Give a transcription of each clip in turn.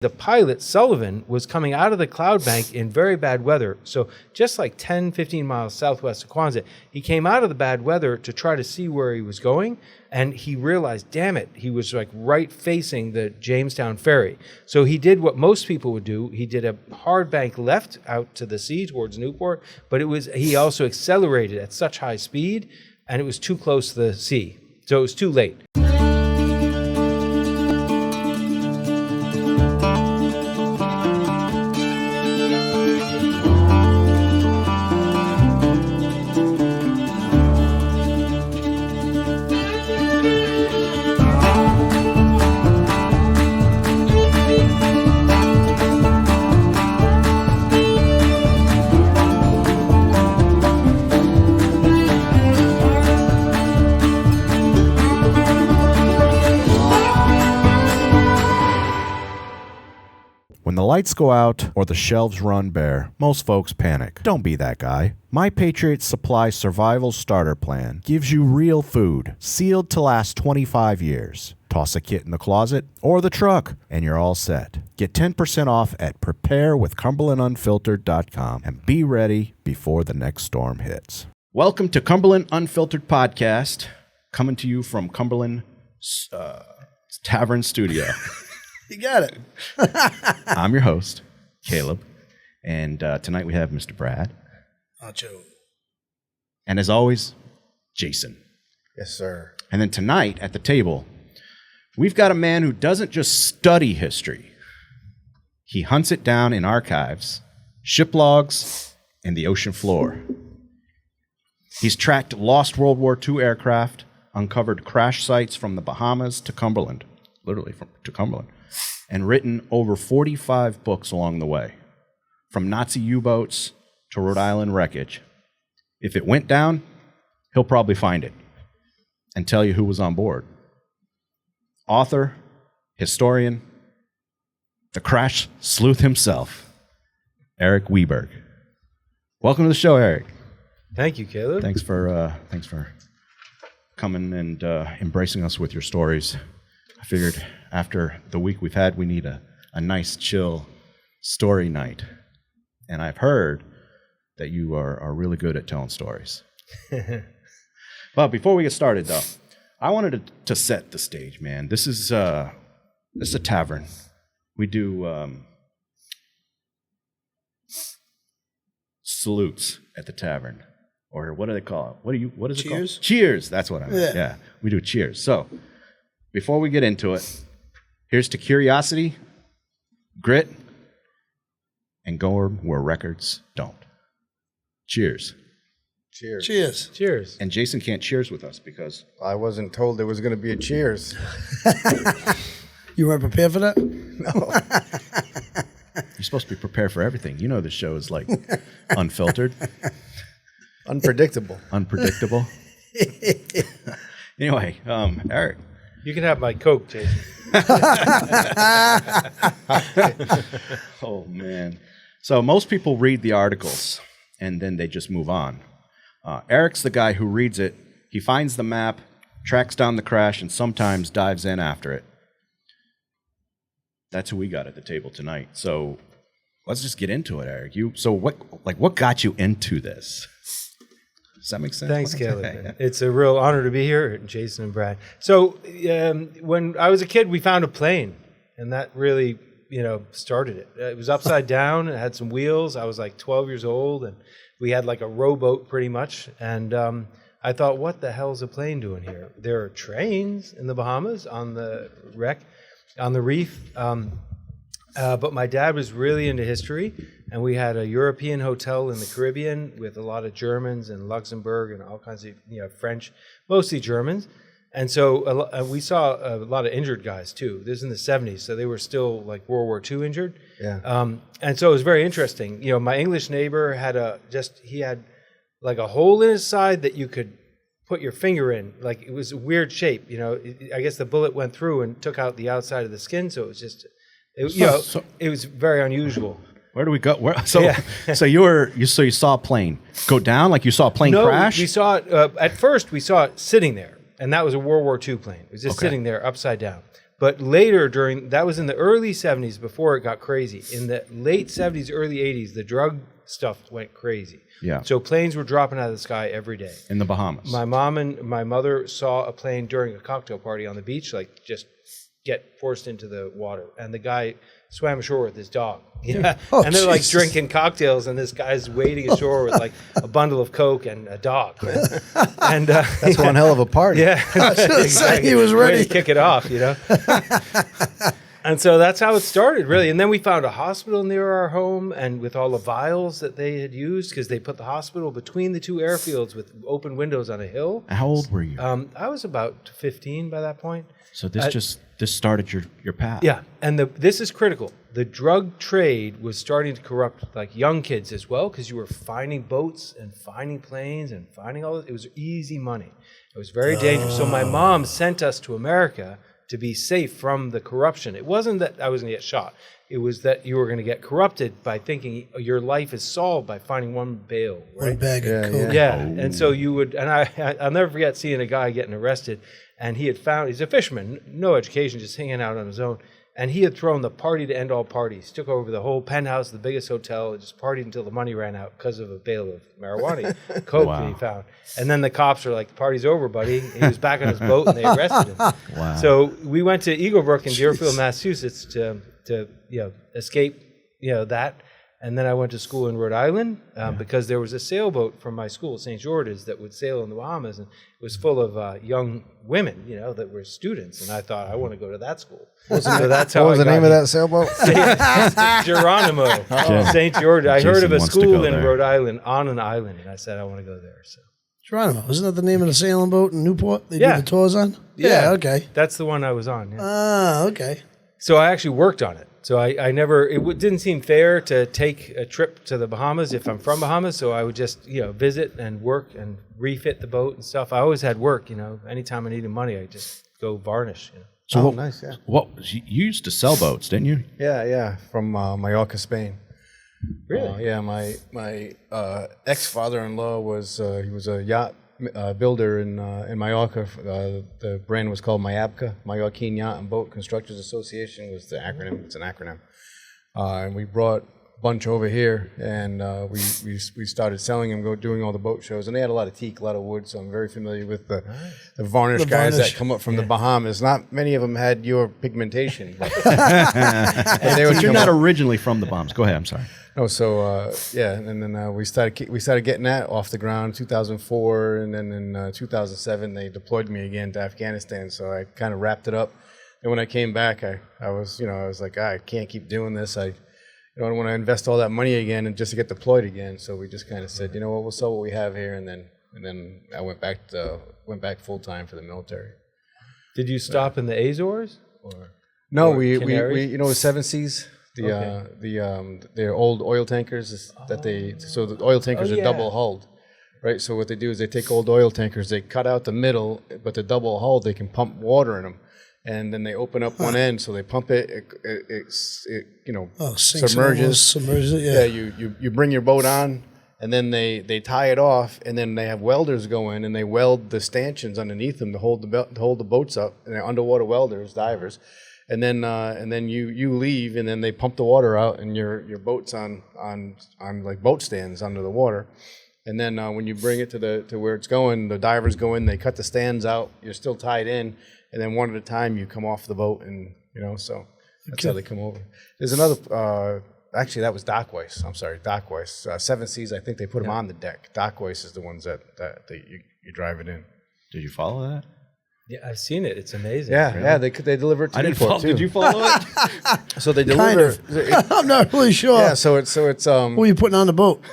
The pilot, Sullivan, was coming out of the cloud bank in very bad weather. So just like 10, 15 miles southwest of Quonset, he came out of the bad weather to try to see where he was going. And he realized, damn it, he was like right facing the Jamestown ferry. So he did what most people would do. He did a hard bank left out to the sea towards Newport, but he also accelerated at such high speed, and it was too close to the sea. So it was too late. When the lights go out or the shelves run bare, most folks panic. Don't be that guy. My Patriot Supply Survival Starter Plan gives you real food, sealed to last 25 years. Toss a kit in the closet or the truck, and you're all set. Get 10% off at preparewithcumberlandunfiltered.com and be ready before the next storm hits. Welcome to Cumberland Unfiltered Podcast, coming to you from Cumberland Tavern Studio. You got it. I'm your host, Caleb, and tonight we have Mr. Brad. Nacho. And as always, Jason. Yes, sir. And then tonight at the table, we've got a man who doesn't just study history. He hunts it down in archives, ship logs, and the ocean floor. He's tracked lost World War II aircraft, uncovered crash sites from the Bahamas to Cumberland, literally to Cumberland, and written over 45 books along the way, from Nazi U-boats to Rhode Island wreckage. If it went down, he'll probably find it and tell you who was on board. Author, historian, the crash sleuth himself, Eric Wiberg. Welcome to the show, Eric. Thank you, Caleb. Thanks for coming and embracing us with your stories. I figured after the week we've had, we need a nice, chill story night. And I've heard that you are really good at telling stories. But before we get started, though, I wanted to set the stage, man. This is a tavern. We do salutes at the tavern. Or what do they call it? What is it called? Cheers? Cheers. That's what I meant. Yeah, we do cheers. So before we get into it, here's to curiosity, grit, and going where records don't. Cheers. Cheers. Cheers. Cheers. And Jason can't cheers with us because I wasn't told there was going to be a cheers. You weren't prepared for that? No. You're supposed to be prepared for everything. You know the show is like unfiltered. Unpredictable. Unpredictable. Anyway, Eric. You can have my Coke, Jason. Oh, man. So most people read the articles, and then they just move on. Eric's the guy who reads it. He finds the map, tracks down the crash, and sometimes dives in after it. That's who we got at the table tonight. So let's just get into it, Eric. What got you into this? Does that make sense? Thanks, Caleb. It's a real honor to be here, Jason and Brad. So when I was a kid, we found a plane, and that really, started it. It was upside down. It had some wheels. I was like 12 years old, and we had like a rowboat pretty much. And I thought, what the hell is a plane doing here? There are trains in the Bahamas on the reef. But my dad was really into history, and we had a European hotel in the Caribbean with a lot of Germans and Luxembourg and all kinds of French, mostly Germans. And so we saw a lot of injured guys too. This is in the 70s, so they were still like World War II injured. Yeah. And so it was very interesting. My English neighbor had he had like a hole in his side that you could put your finger in. Like it was a weird shape. I guess the bullet went through and took out the outside of the skin, so it was just. It was very unusual. Where do we go? So you saw a plane go down, like you saw a plane crash? No, we saw it. At first, we saw it sitting there, and that was a World War II plane. It was just sitting there upside down. But later that was in the early 70s before it got crazy. In the late 70s, early 80s, the drug stuff went crazy. Yeah. So planes were dropping out of the sky every day. In the Bahamas. My mom and my mother saw a plane during a cocktail party on the beach, like just get forced into the water. And the guy swam ashore with his dog. Yeah. Oh, and they're like Jesus. drinking cocktails, and this guy's wading ashore with like a bundle of Coke and a dog. And That's one hell of a party. yeah. Say he was Way ready. to kick it off, you know? And so that's how it started, really. And then we found a hospital near our home, and with all the vials that they had used, because they put the hospital between the two airfields with open windows on a hill. How old were you? I was about 15 by that point. So this started your path. Yeah, and this is critical. The drug trade was starting to corrupt like young kids as well, because you were finding boats and finding planes and finding all this. It was easy money. It was very dangerous. So my mom sent us to America to be safe from the corruption. It wasn't that I was going to get shot. It was that you were going to get corrupted by thinking your life is solved by finding one bail, right? One bag of coke. Yeah, and so you would, and I'll never forget seeing a guy getting arrested, and he's a fisherman, no education, just hanging out on his own, and he had thrown the party to end all parties, took over the whole penthouse, the biggest hotel, and just partied until the money ran out because of a bale of marijuana, coke that he found. And then the cops are like, the party's over, buddy. He was back on his boat, and they arrested him. Wow. So we went to Eagle Brook in Deerfield, Massachusetts to escape that. And then I went to school in Rhode Island because there was a sailboat from my school, St. George's, that would sail in the Bahamas, and it was full of young women, that were students. And I thought, I want to go to that school. So that's how What was I the got name of that sailboat? Geronimo, St. George. I heard Jason of a wants to school go in there. Rhode Island on an island, and I said, I want to go there. So Geronimo, isn't that the name of the sailing boat in Newport they Yeah. do the tours on? Yeah, okay. That's the one I was on. Yeah. Ah, okay. So I actually worked on it. So I never, didn't seem fair to take a trip to the Bahamas if I'm from Bahamas. So I would just, visit and work and refit the boat and stuff. I always had work, anytime I needed money, I just go varnish. So Nice, yeah. you used to sell boats, didn't you? Yeah, from Mallorca, Spain. Really? Yeah, my ex-father-in-law was he was a yacht builder in Mallorca. The brand was called Mayabca, Mallorquin Yacht and Boat Constructors Association was the acronym. It's an acronym. And we brought a bunch over here, and we started selling them, doing all the boat shows. And they had a lot of teak, a lot of wood, so I'm very familiar with the varnish guys that come up from the Bahamas. Not many of them had your pigmentation. But they would But you're come not up. originally from the Bahamas. Go ahead. I'm sorry. No, so and then we started getting that off the ground 2004, and then in 2007 they deployed me again to Afghanistan. So I kind of wrapped it up. And when I came back, I was like, I can't keep doing this. I don't want to invest all that money again and just to get deployed again. So we just kind of said, we'll sell what we have here, and then I went back full time for the military. Did you stop in the Azores? Or? No, Or we Canaries? the Seven Seas, the old oil tankers so the oil tankers are yeah. double hulled, right? So what they do is they take old oil tankers, they cut out the middle, but the double hulled, they can pump water in them, and then they open up one end, so they pump it submerges. Submerges it, Yeah, yeah. you bring your boat on, and then they tie it off, and then they have welders go in and they weld the stanchions underneath them to hold the boats up, and they're underwater welders, divers. And then you leave, and then they pump the water out, and your boat's on like boat stands under the water. And then when you bring it to where it's going, the divers go in, they cut the stands out. You're still tied in, and then one at a time you come off the boat, and so that's how they come over. There's another. Actually, that was dock hoist. I'm sorry, dock hoist. Seven Seas. I think they put them on the deck. Dock hoist is the ones that you drive it in. Did you follow that? Yeah, I've seen it. It's amazing. Yeah, yeah. They deliver it to I didn't Newport follow. too. Did you follow it? So they Kind deliver. of. I'm not really sure. Yeah. So it's Who are you putting on the boat?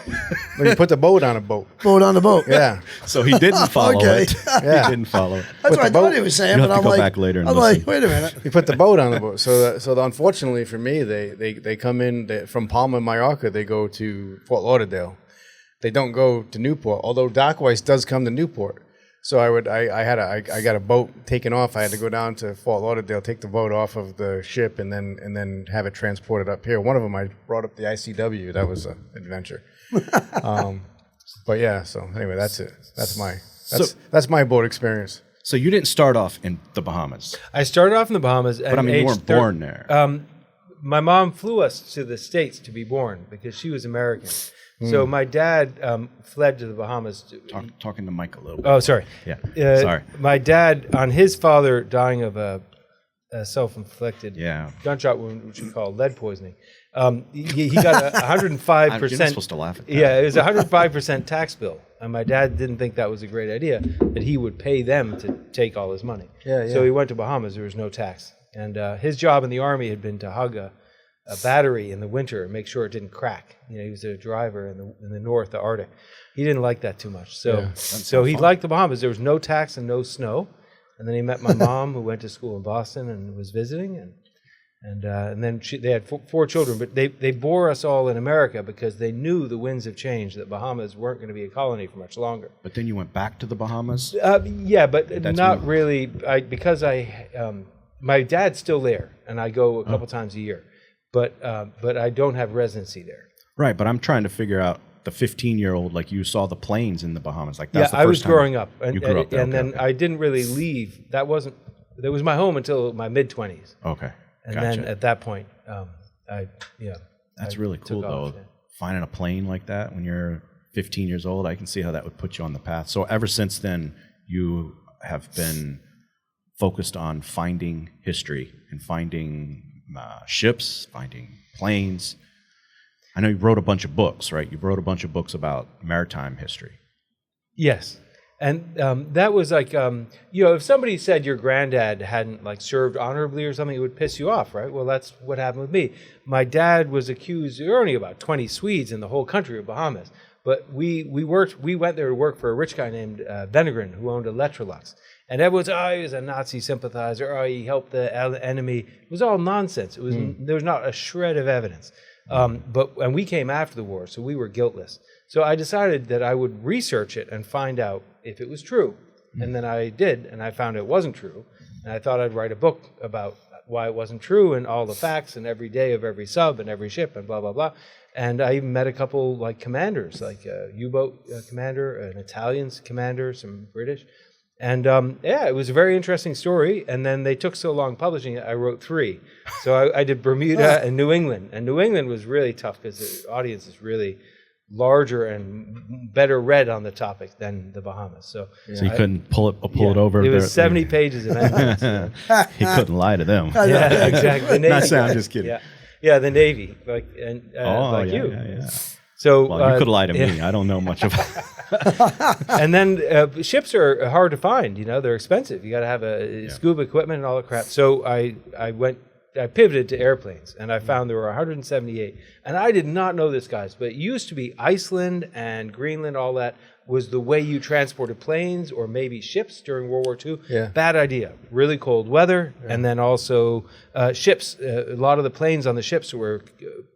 when you put the boat on a boat. Boat on the boat. Yeah. So he didn't follow Okay. it. Yeah. He didn't follow it. That's what I the thought boat. he was saying, You'll but have I'm to go like, back later and I'm listen. like, wait a minute. You put the boat on the boat. So unfortunately for me, they come in from Palma, Mallorca. They go to Fort Lauderdale. They don't go to Newport. Although dock hoist does come to Newport. So I got a boat taken off. I had to go down to Fort Lauderdale, take the boat off of the ship, and then have it transported up here. One of them I brought up the ICW. That was an adventure. But yeah. So anyway, that's it. That's my boat experience. So you didn't start off in the Bahamas, I started off in the Bahamas. but I mean, you weren't born there. My mom flew us to the States to be born because she was American. So my dad fled to the Bahamas. Talking to Mike a little bit. Oh, sorry. Yeah. Sorry. My dad, on his father dying of a self-inflicted gunshot wound, which we call lead poisoning, he got 105%. You're not supposed to laugh at that. Yeah, it was 105% tax bill. And my dad didn't think that was a great idea, that he would pay them to take all his money. So he went to Bahamas. There was no tax. And his job in the Army had been to hug a battery in the winter and make sure it didn't crack. He was a driver in the north, the Arctic. He didn't like that too much. So he liked the Bahamas. There was no tax and no snow. And then he met my mom, who went to school in Boston and was visiting. And then they had four children. But they bore us all in America because they knew the winds have changed, that Bahamas weren't going to be a colony for much longer. But then you went back to the Bahamas? Yeah, but not really. Because my dad's still there, and I go a couple times a year. But I don't have residency there. Right, but I'm trying to figure out the 15-year-old, like you saw the planes in the Bahamas. Like that's the I first was time growing up. And, you grew up there. and then I didn't really leave. That was my home until my mid-20s. Okay, And gotcha. then at that point, That's really cool, though. Finding a plane like that when you're 15 years old, I can see how that would put you on the path. So ever since then, you have been focused on finding history and finding ships, finding planes. I know you wrote a bunch of books, right? You wrote a bunch of books about maritime history. Yes. And that was like, if somebody said your granddad hadn't served honorably or something, it would piss you off, right? Well, that's what happened with me. My dad was accused, there were only about 20 Swedes in the whole country of Bahamas. But we went there to work for a rich guy named Venegrin, who owned Electrolux. And everyone's, he was a Nazi sympathizer, he helped the enemy. It was all nonsense. There was not a shred of evidence. And we came after the war, so we were guiltless. So I decided that I would research it and find out if it was true. And then I did, and I found it wasn't true. And I thought I'd write a book about why it wasn't true and all the facts and every day of every sub and every ship and blah, blah, blah. And I even met a couple commanders, like a U-boat commander, an Italian commander, some British. And it was a very interesting story. And then they took so long publishing it, I wrote 3. So I did Bermuda and New England. And New England was really tough because the audience is really larger and better read on the topic than the Bahamas. So you couldn't pull it over. It was 70 pages of evidence. He couldn't lie to them. Yeah, exactly. The Navy, I'm just kidding. Yeah, the Navy, you. Yeah. So you could lie to me. I don't know much about. And then ships are hard to find. They're expensive. You got to have a scuba equipment and all that crap. So I pivoted to airplanes, and I found there were 178. And I did not know this, guys, but it used to be Iceland and Greenland, all that was the way you transported planes or maybe ships during World War II. Yeah. Bad idea. Really cold weather, and then also ships. A lot of the planes on the ships were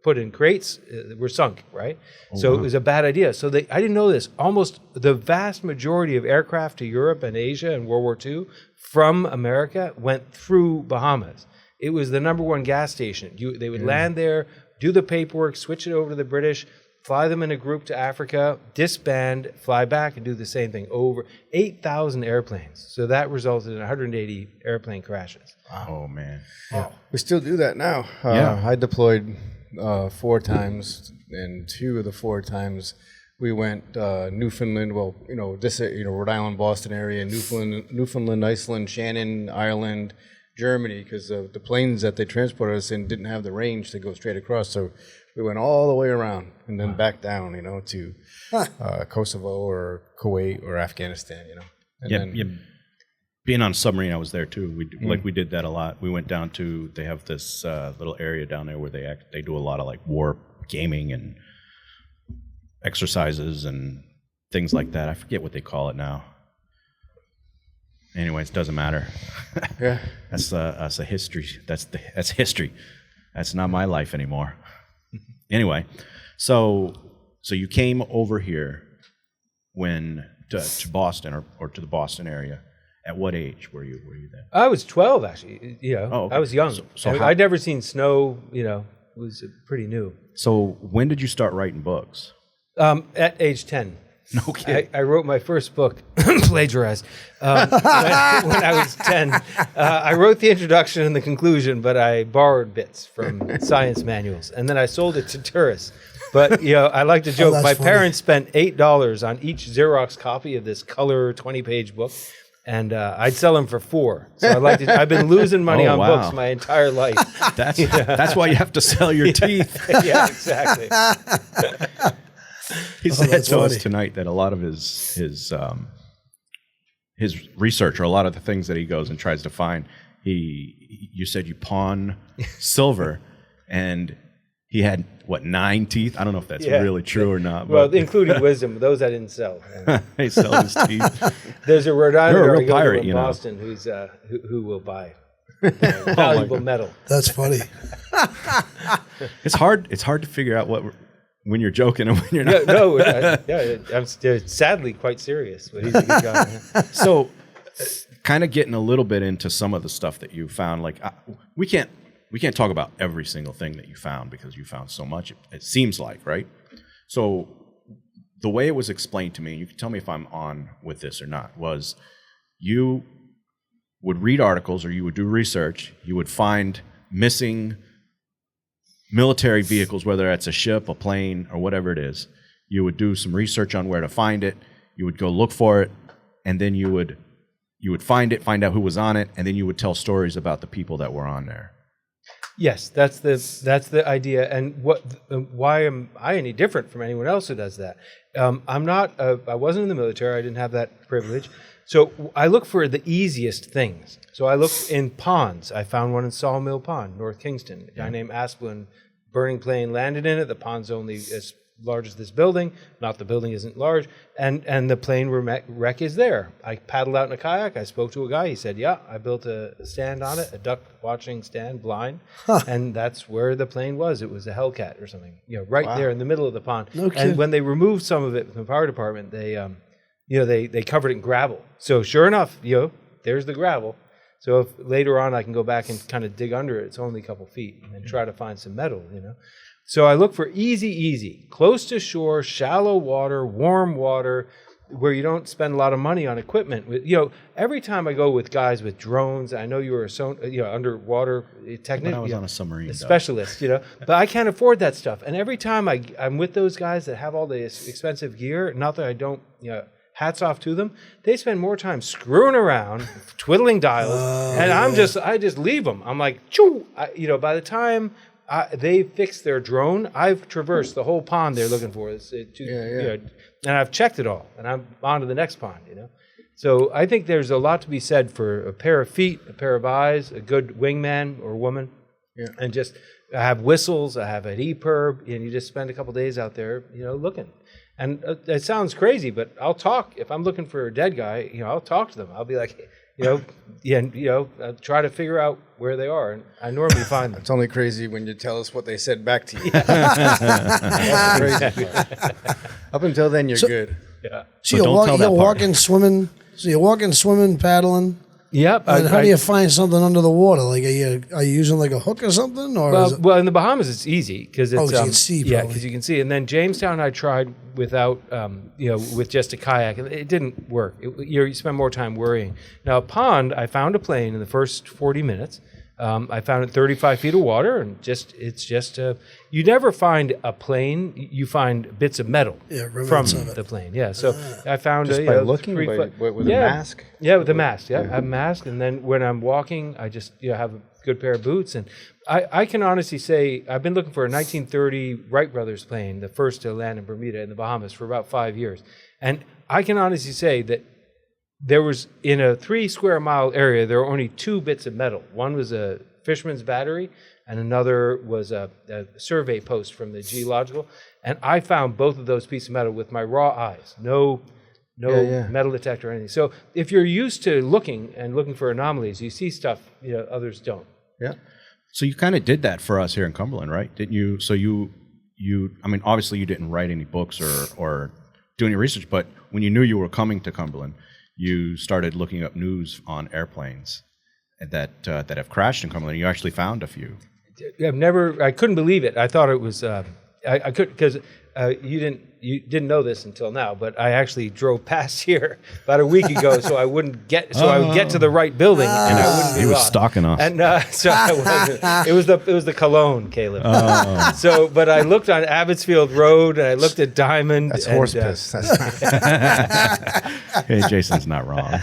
put in crates, were sunk, right? So it was a bad idea. So I didn't know this. Almost the vast majority of aircraft to Europe and Asia in World War II from America went through Bahamas. It was the number one gas station. They would land there, do the paperwork, switch it over to the British, fly them in a group to Africa, disband, fly back, and do the same thing over 8,000 airplanes. So that resulted in 180 airplane crashes. Oh, man. Yeah. We still do that now. I deployed 4 times, and 2 of the 4 times we went Newfoundland, Rhode Island, Boston area, Newfoundland, Iceland, Shannon, Ireland, Germany, because the planes that they transported us in didn't have the range to go straight across. So we went all the way around and then back down, to Kosovo or Kuwait or Afghanistan, And being on a submarine, I was there too. We did that a lot. We went down to, they have this little area down there where they do a lot of war gaming and exercises and things like that. I forget what they call it now. Anyways, it doesn't matter. Yeah, that's a history. That's history. That's not my life anymore. Anyway, so you came over here to Boston or to the Boston area. At what age were you there? I was 12, actually. Okay. I was young. I'd never seen snow. It was pretty new. So when did you start writing books? At age 10. No kidding. I wrote my first book, plagiarized, when I was 10. I wrote the introduction and the conclusion, but I borrowed bits from science manuals, and then I sold it to tourists. But, I like to joke, that's my funny. parents spent $8 on each Xerox copy of this color 20-page book, and I'd sell them for $4. So I've been losing money on wow. books my entire life. That's why you have to sell your teeth. Yeah, exactly. He said that's to us funny. tonight that a lot of his research, or a lot of the things that he goes and tries to find, you said you pawn silver, and he had 9 teeth? I don't know if that's Yeah. really true or not. Well, But including wisdom, those I didn't sell. he sells his teeth. There's a Rhode Island You're a real I go to pirate, in you know. Boston who will buy valuable metal. That's funny. It's hard to figure out when you're joking and when you're not. I'm sadly quite serious, but he's a good guy. So, kind of getting a little bit into some of the stuff that you found. Like, we can't talk about every single thing that you found because you found so much. It seems like, right? So, the way it was explained to me, you can tell me if I'm on with this or not, was you would read articles or you would do research. You would find missing military vehicles, whether that's a ship, a plane, or whatever it is. You would do some research on where to find it. You would go look for it, and then you would find it, find out who was on it, and then you would tell stories about the people that were on there. Yes, that's the idea. And why am I any different from anyone else who does that? I wasn't in the military. I didn't have that privilege. So I look for the easiest things. So I looked in ponds. I found one in Sawmill Pond, North Kingston. A guy named Asplin, burning plane landed in it. The pond's only as large as this building. Not the building isn't large. And the plane wreck is there. I paddled out in a kayak. I spoke to a guy. He said, yeah, I built a stand on it, a duck watching stand, blind. And that's where the plane was. It was a Hellcat or something, right there in the middle of the pond. No kidding. And when they removed some of it from the fire department, they covered it in gravel. So sure enough, there's the gravel. So if later on I can go back and kind of dig under it, it's only a couple feet, and try to find some metal, So I look for easy, close to shore, shallow water, warm water, where you don't spend a lot of money on equipment. Every time I go with guys with drones, I know you were underwater technician. But I was on a submarine. A specialist, but I can't afford that stuff. And every time I'm with those guys that have all this expensive gear, not that I don't, hats off to them, they spend more time screwing around, twiddling dials, and I just leave them. I'm like, choo! By the time they fix their drone, I've traversed the whole pond they're looking for. And I've checked it all, and I'm on to the next pond. So I think there's a lot to be said for a pair of feet, a pair of eyes, a good wingman or woman, and just I have whistles, I have an EPIRB, and you just spend a couple days out there, looking. And it sounds crazy, but I'll talk. If I'm looking for a dead guy, I'll talk to them. I'll be like, I'll try to figure out where they are, and I normally find them. It's only crazy when you tell us what they said back to you. That's the crazy part. Up until then, you're good. Yeah. So But don't tell that you're part. walking, swimming. So you're walking, swimming, paddling. Yep. And how do you find something under the water? Like, are you using like a hook or something? Or is it, Well, in the Bahamas, it's easy because it's you can see, yeah, probably. because you can see. And then Jamestown, I tried without, with just a kayak, and it didn't work. You spend more time worrying. Now, a pond, I found a plane in the first 40 minutes. I found it 35 feet of water, and it's just you never find a plane. You find bits of metal from remnants of it. the plane. Yeah, so I found Just by looking, with a mask? Yeah, with a mask. Yeah, I have a mask, and then when I'm walking, I just have a good pair of boots. And I can honestly say I've been looking for a 1930 Wright brothers plane, the first to land in Bermuda in the Bahamas, for about 5 years. And I can honestly say that there was, in a 3 square mile area, there were only 2 bits of metal. One was a fisherman's battery, and another was a survey post from the geological. And I found both of those pieces of metal with my raw eyes. No metal detector or anything. So if you're used to looking for anomalies, you see stuff others don't. Yeah. So you kind of did that for us here in Cumberland, right? Didn't you? So you I mean, obviously you didn't write any books or do any research, but when you knew you were coming to Cumberland, you started looking up news on airplanes that have crashed in Cumberland. You actually found a few. I couldn't believe it. I thought it was, I could, because you didn't know this until now, but I actually drove past here about a week ago, so I would get to the right building, and I wouldn't be He was lost. stalking us. And so I wasn't. It was the Cologne, Caleb. So, but I looked on Abbotsfield Road, and I looked at Diamond. That's and, horse piss. Hey, Jason's not wrong.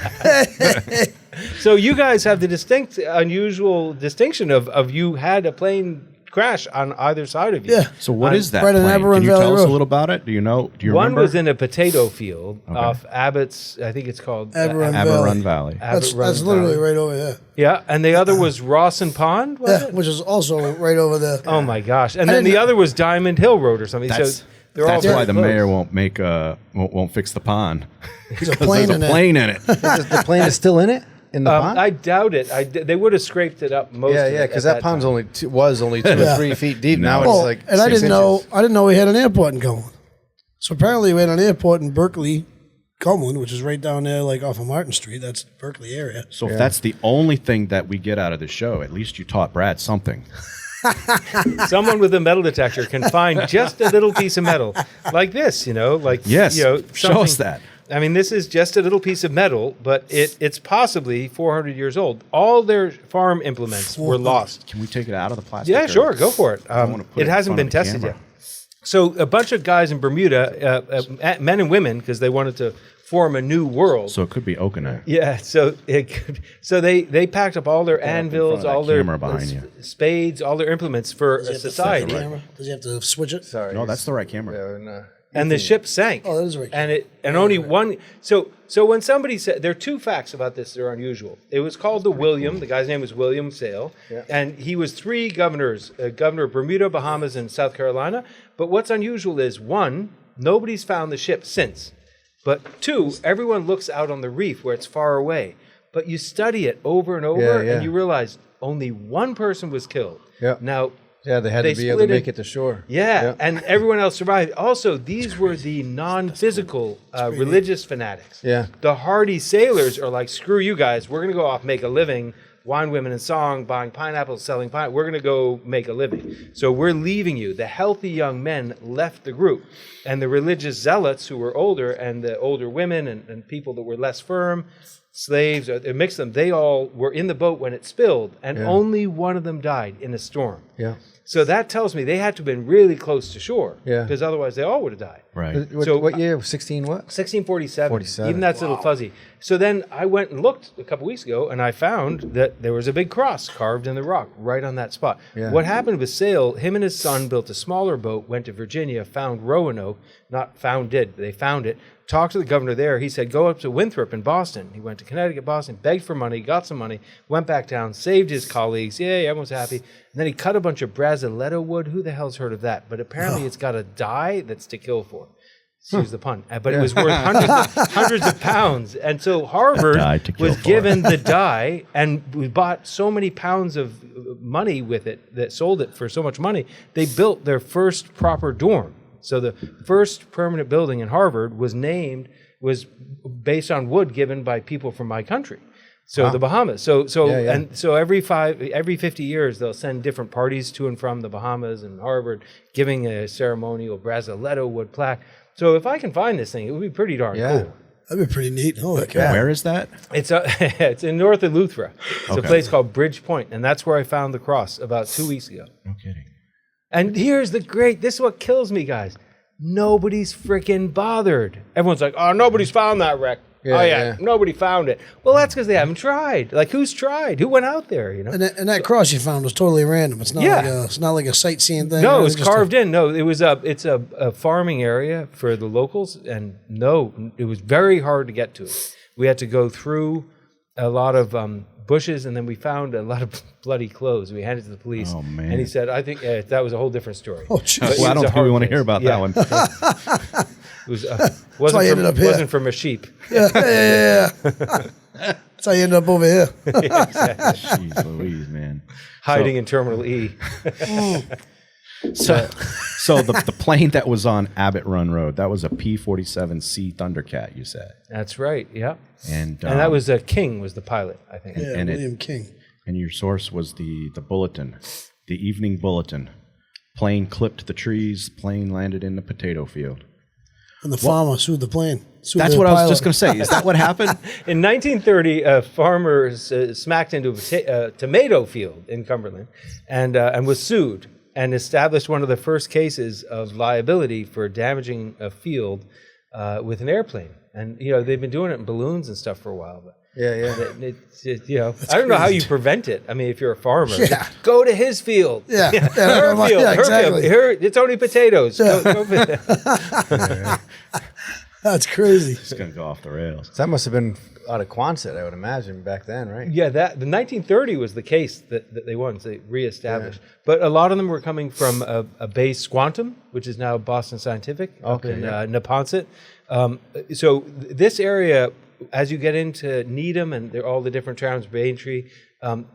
So you guys have the unusual distinction of you had a plane crash on either side of you. Yeah. So what is that right in plane? Aberrun Can you Valley tell us Road. a little about it? Do you know? Do you One remember? was in a potato field off Abbott's. I think it's called Aberrun Aberrun Valley. That's Aberrun literally Valley. right over here. Yeah, and the other was Rawson Pond. Was Yeah, it? which is also right over there. Oh my gosh! And then didn't the know- other was Diamond Hill Road or something. That's, So they're all that's very why the close. mayor won't fix the pond. There's a 'Cause plane there's in a there. plane in it. The plane is still in it? In the pond? I doubt it. They would have scraped it up most. of it Because at that pond's time. was only 2 or 3 feet deep. Now Oh, it's like and I 6 didn't know. inches. I didn't know we had an airport in Cumberland. So apparently we had an airport in Berkeley, Cumberland, which is right down there, like off of Martin Street. That's the Berkeley area. So if that's the only thing that we get out of the show, at least you taught Brad something. Someone with a metal detector can find just a little piece of metal like this. Yes, show show us something- that. I mean, this is just a little piece of metal, but it's possibly 400 years old. All their farm implements were lost. Can we take it out of the plastic? Yeah, or- sure, go for it. wanna put it It in hasn't front been of the tested camera. yet. So a bunch of guys in Bermuda, men and women, because they wanted to form a new world. So it could be Okanay. Yeah, so they packed up all their anvils, front of that all their camera behind you. spades, all their implements for a society. Does he have to switch it? Sorry. No, that's the right camera. And the ship sank. Oh, that is right. And only one. So when somebody said, there are two facts about this that are unusual. It was called the William. The guy's name was William Sale, and he was 3 governors: governor of Bermuda, Bahamas, and South Carolina. But what's unusual is 1, nobody's found the ship since. But 2, everyone looks out on the reef where it's far away. But you study it over and over, and you realize only 1 person was killed. Yeah. Now. Yeah, they had to be able to make it to shore. Yeah, and everyone else survived. Also, these were the non-physical religious fanatics. Yeah. The hardy sailors are like, screw you guys, we're going to go off, make a living, wine, women, and song, buying pineapples, selling pineapples. We're going to go make a living. So we're leaving you. The healthy young men left the group. And the religious zealots who were older, and the older women and people that were less firm, slaves, it mixed them, they all were in the boat when it spilled, and only one of them died in a storm. Yeah. So that tells me they had to have been really close to shore, Yeah. because otherwise they all would have died. Right. What year? 16 what? 1647. 47. Even that's a little fuzzy. So then I went and looked a couple weeks ago, and I found that there was a big cross carved in the rock right on that spot. Yeah. What happened with Sale, him and his son built a smaller boat, went to Virginia, found Roanoke, not founded, they found it, talked to the governor there. He said, go up to Winthrop in Boston. He went to Connecticut, Boston, begged for money, got some money, went back down, saved his colleagues. Yay, everyone's happy. And then he cut a bunch of braziletto wood. Who the hell's heard of that? But apparently it's got a dye that's to kill for. Excuse the pun. But it was worth hundreds of pounds. And so Harvard dye to kill was for. given the dye, and we bought so many pounds of money with it that sold it for so much money, they built their first proper dorm. So the first permanent building in Harvard was based on wood given by people from my country. So the Bahamas. So every 50 years they'll send different parties to and from the Bahamas and Harvard, giving a ceremonial braziletto wood plaque. So if I can find this thing, it would be pretty darn cool. That'd be pretty neat. Holy cow. Where is that? It's in north of Luthra. It's a Okay. place called Bridge Point, and that's where I found the cross about 2 weeks ago. No kidding. And here's this is what kills me, guys. Nobody's freaking bothered. Everyone's like, oh, nobody's found that wreck. Yeah. Nobody found it. Well, that's because they haven't tried. Like, who's tried? Who went out there, you know? And that cross you found was totally random. It's not like a sightseeing thing. No, or it's just carved in. No, it's a farming area for the locals, and no, it was very hard to get to it. We had to go through a lot of bushes, and then we found a lot of bloody clothes. We handed it to the police. Oh, man. And he said, I think that was a whole different story. Oh, jeez. But it Well, I was don't a think we hard want to hear place. about that one. It was why you ended up here. wasn't from a sheep. Yeah. That's how you end up over here. Jeez Louise, man. Hiding in Terminal E. So the plane that was on Abbott Run Road, that was a P-47C Thundercat, you said. That's right. Yeah. And that was King was the pilot, I think. Yeah, And William King. And your source was the bulletin, the evening bulletin, Plane clipped the trees. Plane landed in the potato field. And the farmer sued the plane. That's what I was just going to say. Is that what happened? In 1930, a farmer smacked into a tomato field in Cumberland and was sued and established one of the first cases of liability for damaging a field with an airplane. And, they've been doing it in balloons and stuff for a while. But Yeah. I don't know how you prevent it. I mean, if you're a farmer, go to his field. Yeah. Her field. Yeah, exactly. It's only potatoes. Go That's crazy. It's going to go off the rails. So that must have been out of Quonset, I would imagine, back then, right? Yeah, the 1930 was the case that they won. So they reestablished. But a lot of them were coming from a base, Squantum, which is now Boston Scientific, up in Neponset. So this area, as you get into Needham and all the different towns, Braintree,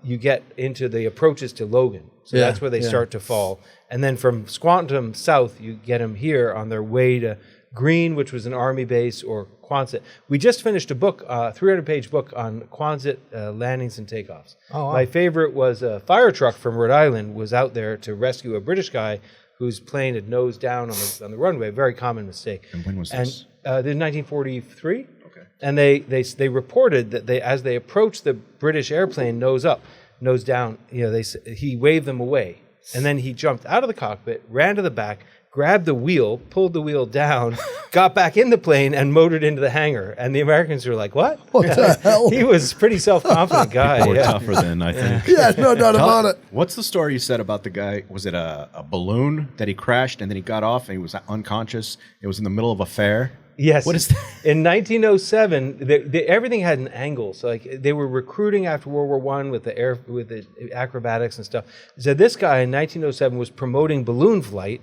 you get into the approaches to Logan. So that's where they start to fall. And then from Squantum south, you get them here on their way to Greene, which was an army base, or Quonset. We just finished a book, a 300-page book on Quonset landings and takeoffs. Oh, wow. My favorite was a fire truck from Rhode Island was out there to rescue a British guy whose plane had nosed down on the runway. A very common mistake. And when was this? In 1943. Okay. And they reported that as they approached the British airplane nose down, he waved them away, and then he jumped out of the cockpit, ran to the back, grabbed the wheel, pulled the wheel down, got back in the plane, and motored into the hangar. And the Americans were like, what? What the hell? He was a pretty self-confident guy. More tougher than I think. Yeah, no doubt about it. What's the story you said about the guy? Was it a balloon that he crashed and then he got off and he was unconscious? It was in the middle of a fair? Yes. What is that? In 1907, everything had an angle. So like they were recruiting after World War I with the acrobatics and stuff. So this guy in 1907 was promoting balloon flight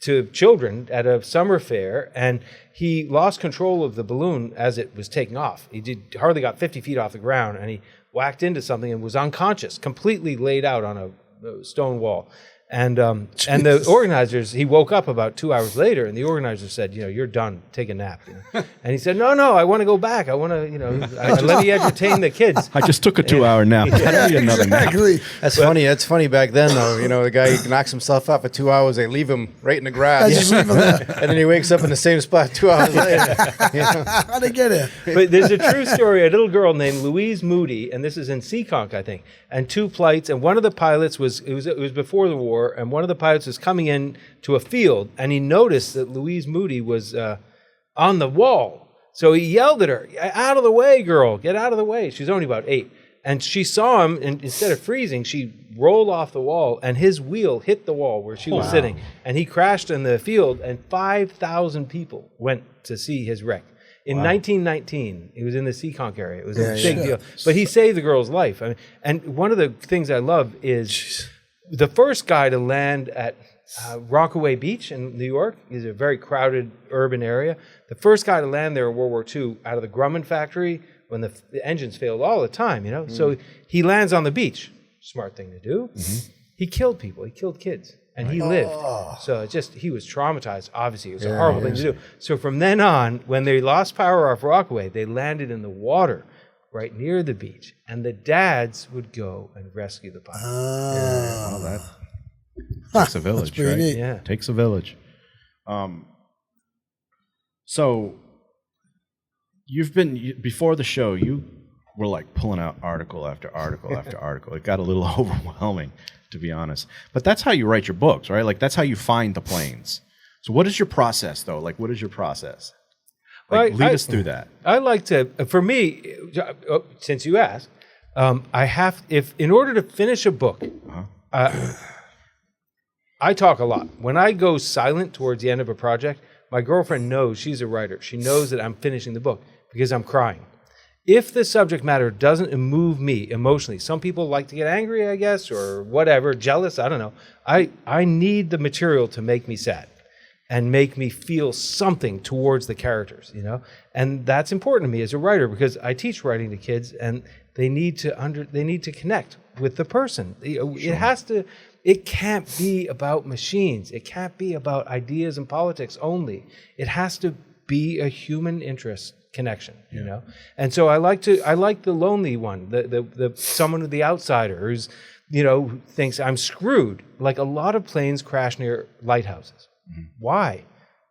to children at a summer fair, and he lost control of the balloon as it was taking off. He hardly got 50 feet off the ground, and he whacked into something and was unconscious, completely laid out on a stone wall. And the organizers, he woke up about 2 hours later, and the organizers said, you're done. Take a nap. And he said, no, I want to go back. I want to, let me entertain the kids. I just took a 2-hour nap. I need another nap. That's funny. That's funny back then, though. The guy knocks himself out for 2 hours. They leave him right in the grass. Just leave him there. And then he wakes up in the same spot 2 hours later. How'd they get here? But there's a true story. A little girl named Louise Moody, and this is in Seekonk, I think, and two flights, and one of the pilots it was before the war, and one of the pilots was coming in to a field, and he noticed that Louise Moody was on the wall. So he yelled at her, out of the way, girl, get out of the way. She's only about 8. And she saw him, and instead of freezing, she rolled off the wall, and his wheel hit the wall where she was sitting. And he crashed in the field, and 5,000 people went to see his wreck. In 1919, he was in the Seekonk area. It was a big deal. But he saved the girl's life. I mean, and one of the things I love is the first guy to land at Rockaway Beach in New York is a very crowded urban area. The first guy to land there in World War II out of the Grumman factory when the engines failed all the time, So he lands on the beach. Smart thing to do. Mm-hmm. He killed people. He killed kids. And he lived. So he was traumatized. Obviously, it was a horrible thing to do. So from then on, when they lost power off Rockaway, they landed in the water right near the beach. And the dads would go and rescue the pilots. That takes a village, right? Neat. Yeah. Takes a village. So you've been, before the show, you were like pulling out article after article after article. It got a little overwhelming, to be honest. But that's how you write your books, right? Like that's how you find the planes. So what is your process, though? Like what is your process? Like, lead us through that. I like to, for me, since you asked, in order to finish a book, I talk a lot. When I go silent towards the end of a project, my girlfriend knows, she's a writer. She knows that I'm finishing the book because I'm crying. If the subject matter doesn't move me emotionally, some people like to get angry, I guess, or whatever, jealous, I don't know. I need the material to make me sad and make me feel something towards the characters, And that's important to me as a writer because I teach writing to kids and they need to connect with the person. It can't be about machines. It can't be about ideas and politics only. It has to be a human interest connection, And so I like the lonely one, the someone with the outsider who's thinks I'm screwed. Like a lot of planes crash near lighthouses. Why?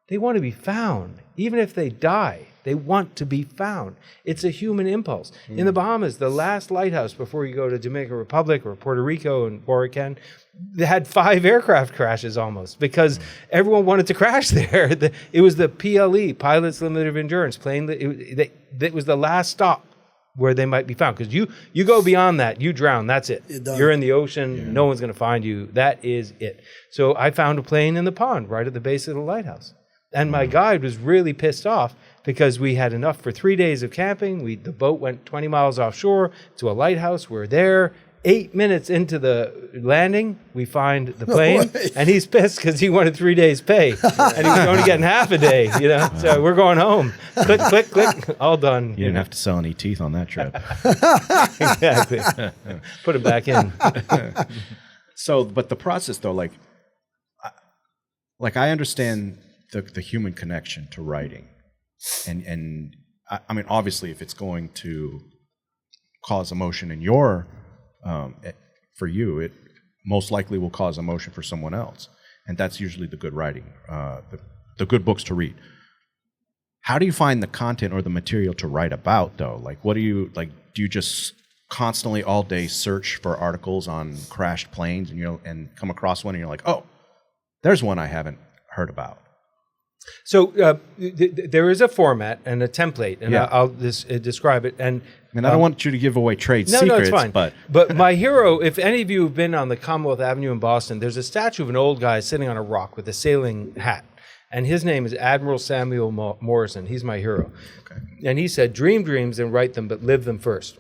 They want to be found. Even if they die, they want to be found. It's a human impulse. In the Bahamas, the last lighthouse before you go to Dominican Republic or Puerto Rico and Borican, they had 5 aircraft crashes almost because everyone wanted to crash there. It was the PLE, Pilots Limited Endurance plane. It was the last stop where they might be found. Because you go beyond that, you drown, that's it. You're in the ocean, no one's going to find you. That is it. So I found a plane in the pond right at the base of the lighthouse. And my guide was really pissed off because we had enough for 3 days of camping. The boat went 20 miles offshore to a lighthouse. We're there. 8 minutes into the landing, we find the plane, and he's pissed because he wanted 3 days' pay, and he was only getting half a day. So we're going home. Click, click, click. All done. You didn't have to sell any teeth on that trip. Exactly. Put it back in. So, but the process though, like I understand the human connection to writing, and I mean, obviously, if it's going to cause emotion in your for you, it most likely will cause emotion for someone else, and that's usually the good writing, the good books to read. How do you find the content or the material to write about, though? Like, what do you like? Do you just constantly all day search for articles on crashed planes, and come across one, and you're like, oh, there's one I haven't heard about? So there is a format and a template, and I'll describe it. And I mean, I don't want you to give away trade secrets. No, it's fine. But my hero, if any of you have been on the Commonwealth Avenue in Boston, there's a statue of an old guy sitting on a rock with a sailing hat. And his name is Admiral Samuel Morrison. He's my hero. Okay. And he said, dream dreams and write them, but live them first.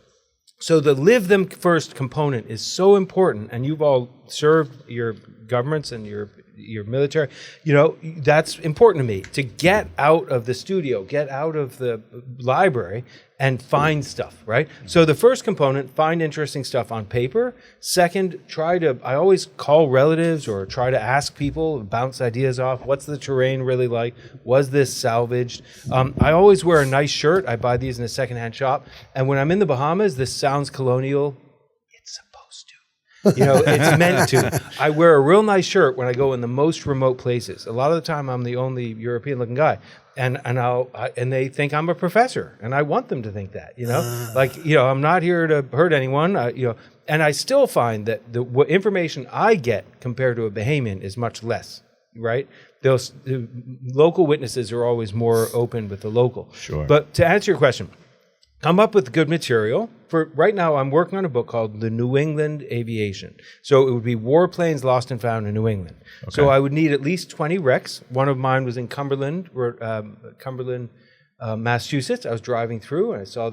So the live them first component is so important, and you've all served your governments and your military, that's important to me, to get out of the studio, get out of the library and find stuff, right? So the first component, find interesting stuff on paper. Second, I always call relatives or try to ask people, bounce ideas off. What's the terrain really like? Was this salvaged? I always wear a nice shirt. I buy these in a secondhand shop. And when I'm in the Bahamas, this sounds colonial. It's meant to. I wear a real nice shirt when I go in the most remote places. A lot of the time, I'm the only European-looking guy, and they think I'm a professor, and I want them to think that. I'm not here to hurt anyone. And I still find that the information I get compared to a Bahamian is much less. Right? The local witnesses are always more open with the local. Sure. But to answer your question, come up with good material. For right now, I'm working on a book called The New England Aviation. So it would be warplanes lost and found in New England. Okay. So I would need at least 20 wrecks. One of mine was in Cumberland, Massachusetts. I was driving through and I saw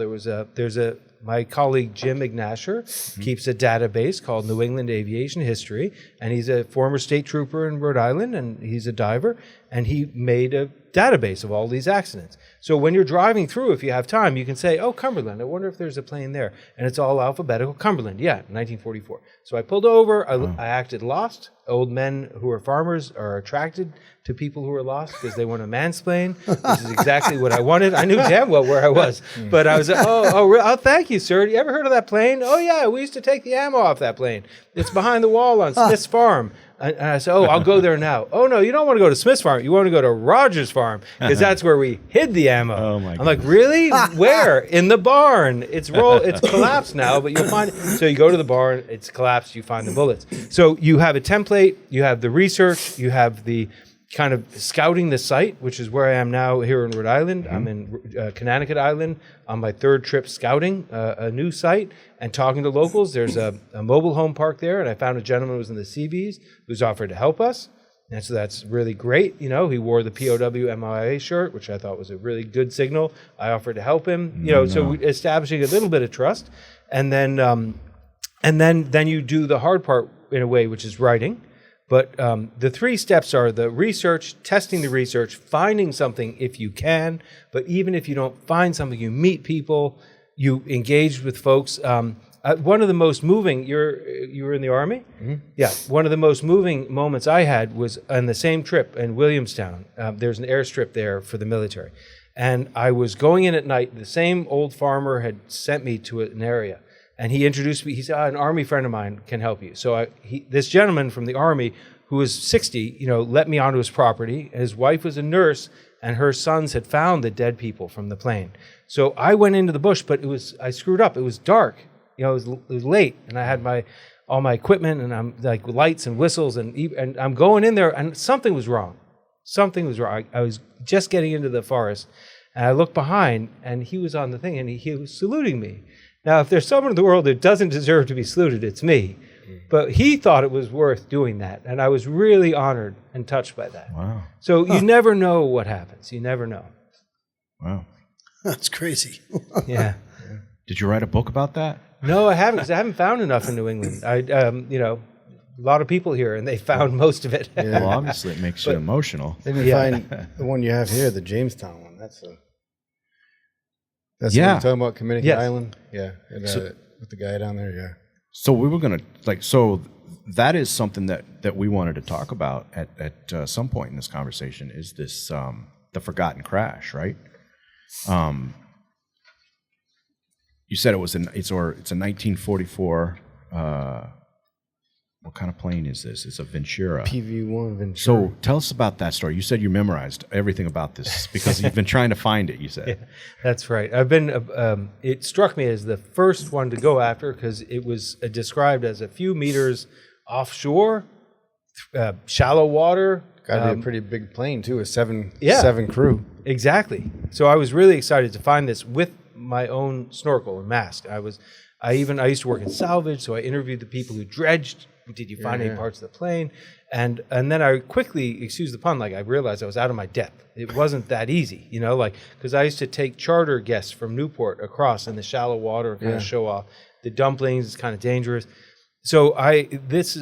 my colleague Jim Ignasher keeps a database called New England Aviation History, and he's a former state trooper in Rhode Island, and he's a diver, and he made a database of all these accidents. So when you're driving through, if you have time, you can say, oh, Cumberland, I wonder if there's a plane there. And it's all alphabetical. Cumberland, 1944. So I pulled over, I acted lost. Old men who are farmers are attracted to people who are lost because they want to mansplain, which is exactly what I wanted. I knew damn well where I was. But I was, oh, thank you, sir. You ever heard of that plane? Oh, yeah, we used to take the ammo off that plane. It's behind the wall on Smith's farm. And I said, I'll go there now. Oh, no, you don't want to go to Smith's farm. You want to go to Rogers' farm because that's where we hid the ammo. Oh, my God. I'm like, really? Where? In the barn. It's collapsed now, but you'll find it. So you go to the barn, it's collapsed, you find the bullets. So you have a template, you have the research, you have the kind of scouting the site, which is where I am now here in Rhode Island. I'm in Connecticut Island on my third trip scouting a new site and talking to locals. There's a mobile home park there, and I found a gentleman who was in the Seabees who's offered to help us. And so that's really great. He wore the POW MIA shirt, which I thought was a really good signal. I offered to help him, so establishing a little bit of trust. And then you do the hard part in a way, which is writing. But the 3 steps are the research, testing the research, finding something if you can. But even if you don't find something, you meet people, you engage with folks. One of the most moving, you were in the Army? Mm-hmm. Yeah. One of the most moving moments I had was on the same trip in Williamstown. There's an airstrip there for the military. And I was going in at night. The same old farmer had sent me to an area. And he introduced me. He said, an Army friend of mine can help you. So this gentleman from the Army who was 60, let me onto his property. His wife was a nurse, and her sons had found the dead people from the plane. So I went into the bush, but I screwed up. It was dark. It was late, and I had all my equipment, and I'm like lights and whistles, and I'm going in there, and something was wrong. Something was wrong. I was just getting into the forest, and I looked behind, and he was on the thing, and he was saluting me. Now, if there's someone in the world that doesn't deserve to be saluted, it's me. But he thought it was worth doing that, and I was really honored and touched by that. Wow. So you never know what happens. You never know. Wow. That's crazy. Yeah. Did you write a book about that? No, I haven't, because I haven't found enough in New England. A lot of people here, and they found most of it. Well, obviously it makes you emotional. They didn't find the one you have here, the Jamestown one. That's what you're talking about, Cumberland Island? Yeah. And, with the guy down there, yeah. So we were going to, so that is something that we wanted to talk about at some point in this conversation is this, the forgotten crash, right? You said it's a 1944, what kind of plane is this? It's a Ventura. PV-1 Ventura. So tell us about that story. You said you memorized everything about this because you've been trying to find it, you said. Yeah, that's right. It struck me as the first one to go after because it was described as a few meters offshore, shallow water. Got to be a pretty big plane, too, with seven crew. Exactly. So I was really excited to find this with my own snorkel and mask. I used to work in salvage, so I interviewed the people who dredged. Did you find any parts of the plane? And then I quickly, excuse the pun, I realized I was out of my depth. It wasn't that easy, because I used to take charter guests from Newport across in the shallow water and kind of show off the dumplings. It's kind of dangerous. So this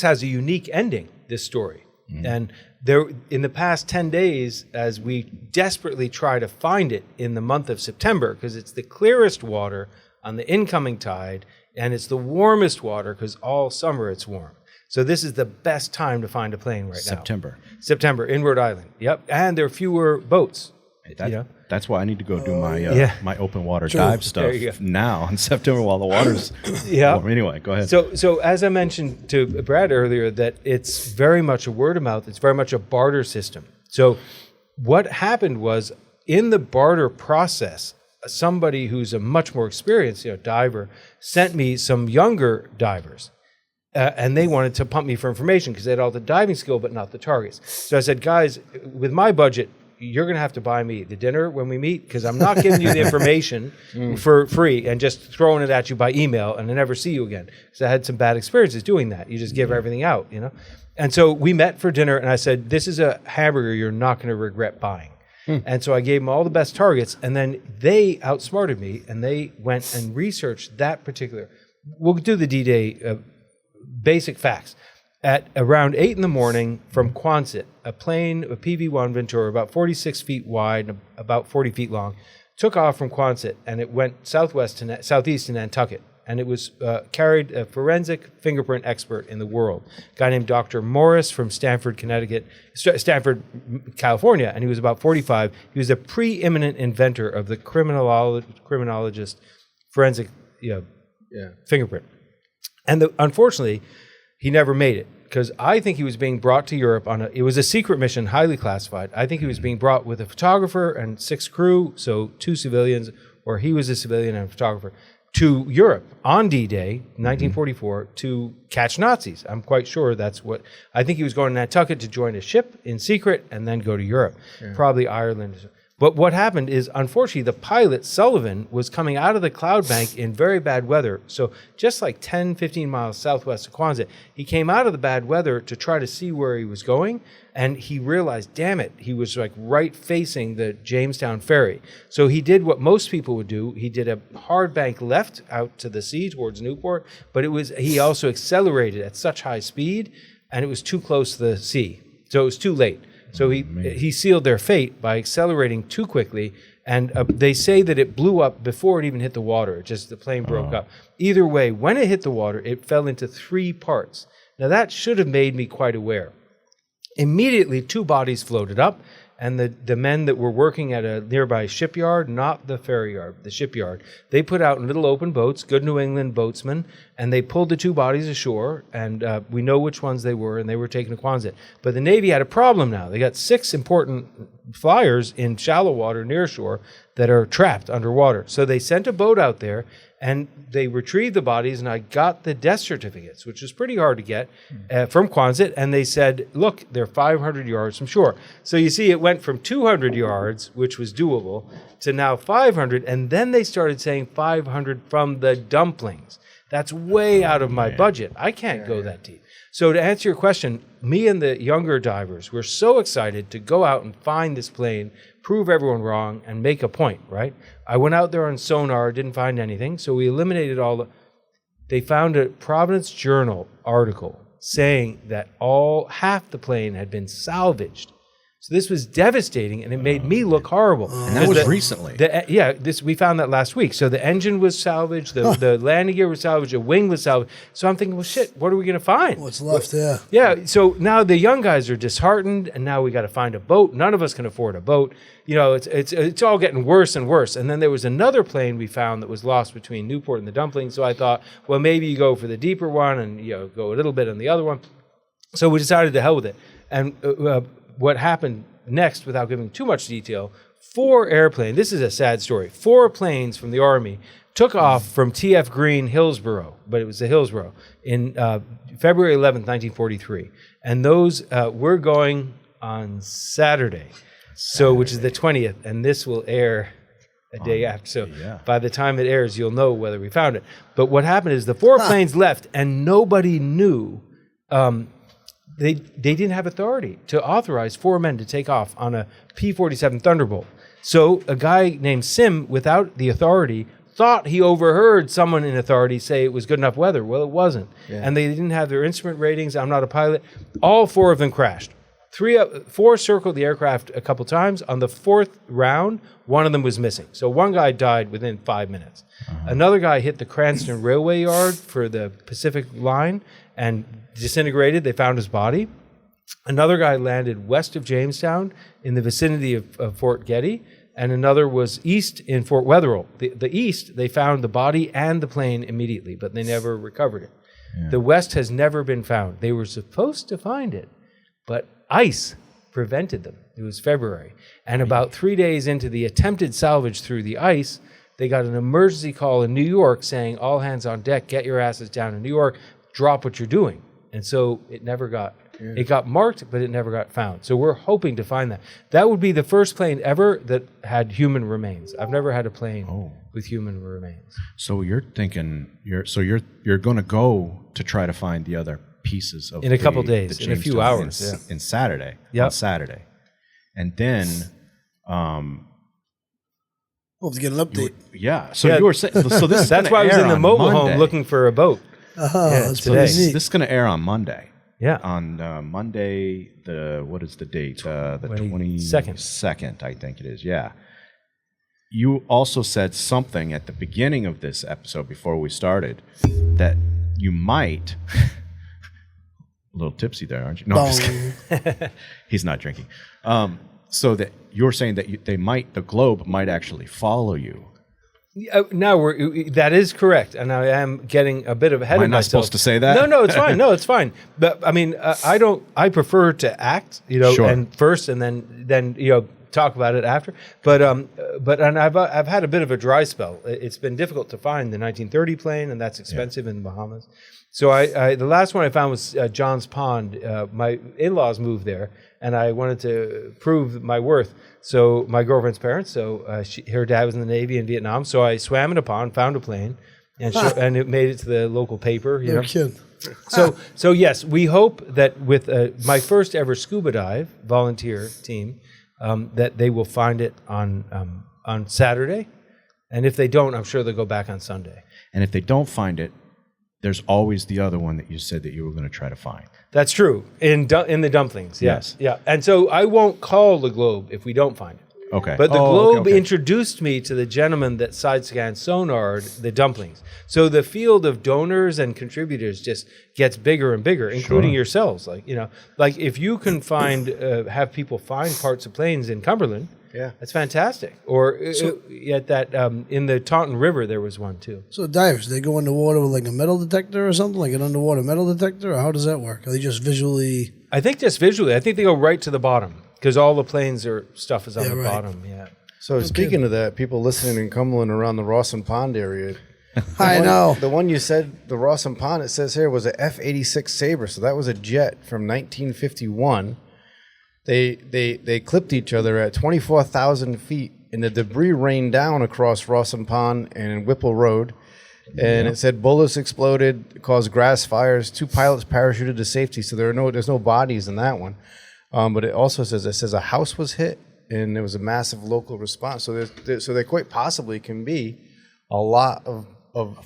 has a unique ending, this story. Mm-hmm. And there, in the past 10 days, as we desperately try to find it in the month of September, because it's the clearest water on the incoming tide, and it's the warmest water because all summer it's warm. So this is the best time to find a plane right now. September in Rhode Island. Yep, and there are fewer boats. That's why I need to go do my open water dive stuff now in September while the water's warm. Anyway, go ahead. So as I mentioned to Brad earlier, that it's very much a word of mouth. It's very much a barter system. So what happened was in the barter process, somebody who's a much more experienced diver sent me some younger divers. And they wanted to pump me for information because they had all the diving skill, but not the targets. So I said, guys, with my budget, you're going to have to buy me the dinner when we meet because I'm not giving you the information for free and just throwing it at you by email and I never see you again. Because I had some bad experiences doing that. You just give everything out, And so we met for dinner and I said, this is a hamburger you're not going to regret buying. And so I gave them all the best targets, and then they outsmarted me, and they went and researched that particular. We'll do the D-Day basic facts. At around 8 in the morning from Quonset, a plane, a PV-1 Ventura, about 46 feet wide, and about 40 feet long, took off from Quonset, and it went southeast to Nantucket. And it was carried a forensic fingerprint expert in the world, a guy named Dr. Morris from Stanford, California, and he was about 45. He was a preeminent inventor of the criminologist forensic fingerprint. And unfortunately, he never made it because I think he was being brought to Europe it was a secret mission, highly classified. I think he was being brought with a photographer and 6 crew, so 2 civilians, or he was a civilian and a photographer, to Europe on D-Day, 1944, to catch Nazis. I'm quite sure that's what... I think he was going to Nantucket to join a ship in secret and then go to Europe, probably Ireland. But what happened is, unfortunately, the pilot, Sullivan, was coming out of the cloud bank in very bad weather. So just like 10, 15 miles southwest of Quonset, he came out of the bad weather to try to see where he was going. And he realized, damn it, he was right facing the Jamestown ferry. So he did what most people would do. He did a hard bank left out to the sea towards Newport, but he also accelerated at such high speed, and it was too close to the sea. So it was too late. So he sealed their fate by accelerating too quickly, and they say that it blew up before it even hit the water. The plane broke up. Either way, when it hit the water, it fell into 3 parts. Now that should have made me quite aware. Immediately, 2 bodies floated up, and the men that were working at a nearby shipyard, not the ferry yard, the shipyard, they put out in little open boats, good New England boatsmen, and they pulled the 2 bodies ashore, and we know which ones they were, and they were taken to Quonset. But the Navy had a problem now. They got 6 important flyers in shallow water near shore that are trapped underwater. So they sent a boat out there, and they retrieved the bodies, and I got the death certificates, which is pretty hard to get, from Quonset, and they said, look, they're 500 yards from shore. So you see, it went from 200 yards, which was doable, to now 500, and then they started saying 500 from the dumplings. That's way out of my budget. I can't go that deep. So to answer your question, me and the younger divers were so excited to go out and find this plane, prove everyone wrong, and make a point, right? I went out there on sonar, didn't find anything, so we eliminated all the... They found a Providence Journal article saying that half the plane had been salvaged. So this was devastating, and it made me look horrible. And that was recently. We found that last week. So the engine was salvaged, the landing gear was salvaged, the wing was salvaged. So I'm thinking, well, shit, what are we going to find? What's left there? Yeah, so now the young guys are disheartened, and now we got to find a boat. None of us can afford a boat. You know, it's all getting worse and worse. And then there was another plane we found that was lost between Newport and the Dumplings. So I thought, well, maybe you go for the deeper one and go a little bit on the other one. So we decided to hell with it. And what happened next, without giving too much detail, 4 airplanes, this is a sad story, 4 planes from the Army took off from TF Green, Hillsborough, but it was the Hillsborough, in February 11th, 1943. And those were going on Saturday, which is the 20th, and this will air a day after. So by the time it airs, you'll know whether we found it. But what happened is the 4 planes left, and nobody knew... They didn't have authority to authorize 4 men to take off on a P-47 Thunderbolt. So a guy named Sim, without the authority, thought he overheard someone in authority say it was good enough weather. Well, it wasn't. Yeah. And they didn't have their instrument ratings. I'm not a pilot. All 4 of them crashed. 4 circled the aircraft a couple times. On the 4th round, 1 of them was missing. So 1 guy died within 5 minutes. Another guy hit the Cranston Railway Yard for the Pacific Line and disintegrated. They found his body. Another guy landed west of Jamestown in the vicinity of Fort Getty, and another was east in Fort Wetherill. The east, they found the body and the plane immediately, but they never recovered it. Yeah. The west has never been found. They were supposed to find it, but ice prevented them. It was February. And about 3 days into the attempted salvage through the ice, they got an emergency call in New York saying, all hands on deck, get your asses down to New York, drop what you're doing. And so it never got, it got marked, but it never got found. So we're hoping to find that. That would be the first plane ever that had human remains. I've never had a plane with human remains. So you're thinking, you're going to go to try to find the other pieces of in a couple days, in a few hours, in Saturday, on Saturday, and then hope to get an update. You were saying, so this that's why I was in the mobile home looking for a boat. Today. This is going to air on Monday. Yeah, on Monday. What is the date? The 22nd, I think it is. Yeah. You also said something at the beginning of this episode before we started that you might. A little tipsy there, aren't you? No, I'm just kidding. He's not drinking. So that you're saying that the globe might actually follow you. Now that is correct, and I am getting a bit ahead of myself. Am I not supposed to say that? No, it's fine. No, it's fine. But I mean, I prefer to act, and first, and then talk about it after. But I've had a bit of a dry spell. It's been difficult to find the 1930 plane, and that's expensive in the Bahamas. So the last one I found was John's Pond. My in-laws moved there, and I wanted to prove my worth. So my girlfriend's parents, her dad was in the Navy in Vietnam, so I swam in a pond, found a plane, and it made it to the local paper. No kidding. So yes, we hope that with my first ever scuba dive volunteer team, that they will find it on Saturday, and if they don't, I'm sure they'll go back on Sunday. And if they don't find it, there's always the other one that you said that you were going to try to find. That's true. In the dumplings, yes. Yeah. And so I won't call the globe if we don't find it. Okay. But the Oh, Globe okay. introduced me to the gentleman that side scan sonared the dumplings. So the field of donors and contributors just gets bigger and bigger, including yourselves. Like, you know, like if you can find, have people find parts of planes in Cumberland, that's fantastic. Or at that, in the Taunton River, there was one too. So divers, they go underwater with like a metal detector or something, like an underwater metal detector, or how does that work? Are they just visually? I think just visually. I think they go right to the bottom because all the planes stuff is on the bottom. Yeah. So speaking of that, people listening in Cumberland around the Rawson Pond area. I know. The one you said, the Rawson Pond, it says here was a F-86 Sabre. So that was a jet from 1951. They clipped each other at 24,000 feet, and the debris rained down across Rawson Pond and Whipple Road. And it said bullets exploded, caused grass fires. 2 pilots parachuted to safety, so there's no bodies in that one. But it also says a house was hit, and there was a massive local response. So there quite possibly can be a lot of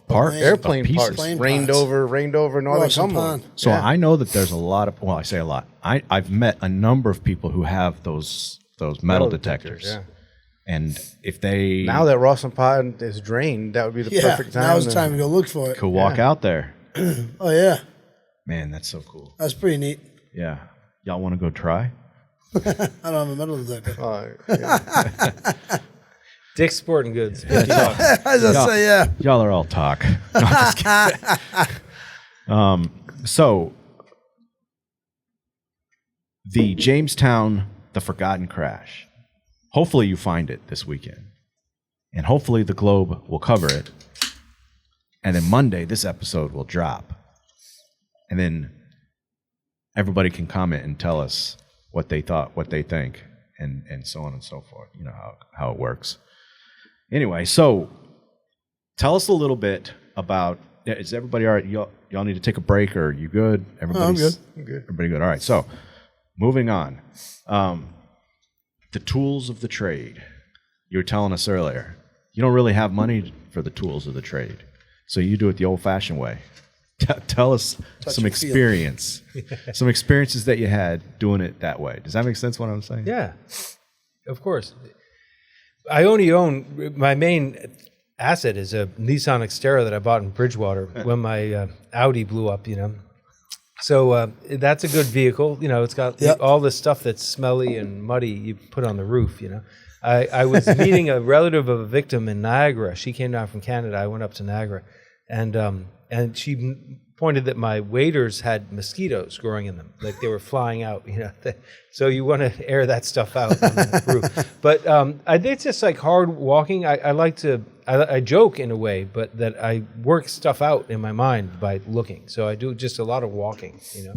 airplane parts rained over northern Rawson Cumberland. Pond. So I know that there's a lot of, well, I say a lot. I've met a number of people who have those metal detectors. Yeah. And if they Now that Rawson Pond is drained, that would be the perfect time. Now's the time to go look for it. could walk out there, Oh yeah, man, that's so cool. that's pretty neat. Yeah. Y'all want to go try? I don't have a metal detector. Dick's Sporting Goods. $50. As I say, yeah. Y'all are all talk. No, I'm just kidding. So the Jamestown, the Forgotten Crash. Hopefully you find it this weekend. And hopefully the Globe will cover it. And then Monday, this episode will drop. And then everybody can comment and tell us what they thought, what they think, and so on and so forth. You know how it works. Anyway, so tell us a little bit about, is everybody all right? Y'all need to take a break, or are you good? I'm good. Everybody good. All right, so moving on. The tools of the trade. You were telling us earlier, you don't really have money for the tools of the trade, so you do it the old-fashioned way. Tell us some experience, some experiences that you had doing it that way. Does that make sense what I'm saying? Yeah, of course. I only own, my main asset is a Nissan Xterra that I bought in Bridgewater when my Audi blew up, you know. So that's a good vehicle. You know, it's got all the stuff that's smelly and muddy you put on the roof, you know. I was meeting a relative of a victim in Niagara. She came down from Canada. I went up to Niagara. And she pointed that my waders had mosquitoes growing in them, like they were flying out, you know. So you want to air that stuff out on the roof. But I think it's just like hard walking. I like to, I joke in a way, but that I work stuff out in my mind by looking. So I do just a lot of walking, you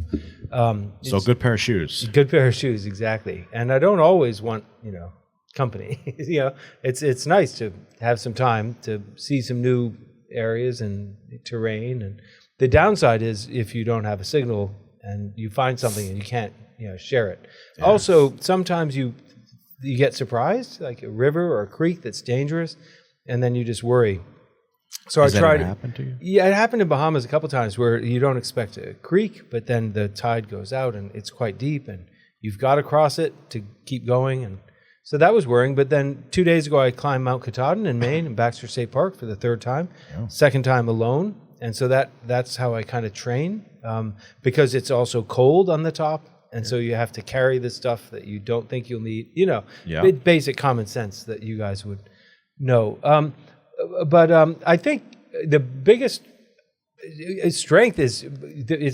know. So good pair of shoes. Good pair of shoes, exactly. And I don't always want, you know, company. You know, it's nice to have some time to see some new areas and terrain. And the downside is if you don't have a signal and you find something and you can't, you know, share it. Yeah. Also, sometimes you get surprised, like a river or a creek that's dangerous, and then you just worry. So Has I tried. That ever happened to you? Yeah, it happened in Bahamas a couple times where you don't expect a creek, but then the tide goes out and it's quite deep, and you've got to cross it to keep going. And so that was worrying. But then 2 days ago, I climbed Mount Katahdin in Maine in Baxter State Park for the 3rd time, second time alone. And so that's how I kind of train, because it's also cold on the top. And so you have to carry the stuff that you don't think you'll need, you know, basic common sense that you guys would know. But I think the biggest strength is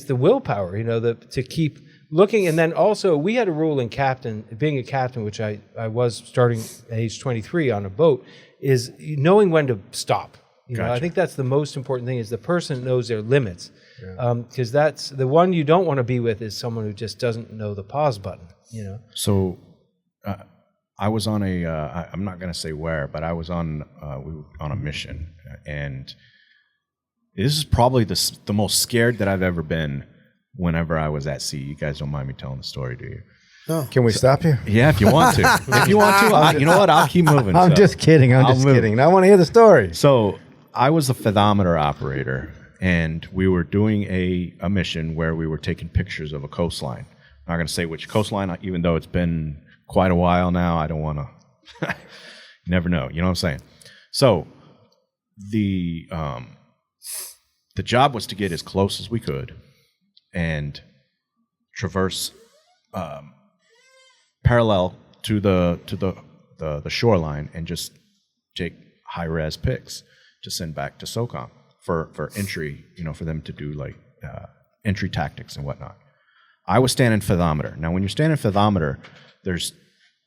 the willpower, you know, to keep looking. And then also we had a rule in being a captain, which I was starting at age 23 on a boat, is knowing when to stop. You know, I think that's the most important thing, is the person knows their limits. Because that's the one you don't want to be with, is someone who just doesn't know the pause button, you know. So I was on I'm not going to say where, but I was on a mission, and this is probably the most scared that I've ever been whenever I was at sea. You guys don't mind me telling the story, do you? No. Can we stop you? Yeah, if you want to. If you want to, you know what? I'll keep moving. I'm just kidding. I'm just kidding. I want to hear the story. So I was a fathometer operator, and we were doing a mission where we were taking pictures of a coastline. I'm not going to say which coastline, even though it's been quite a while now. I don't want to You never know. You know what I'm saying? So the job was to get as close as we could and traverse parallel to the shoreline and just take high res pics to send back to SOCOM for entry, for them to do like entry tactics and whatnot. I was standing fathometer. Now, when you're standing fathometer,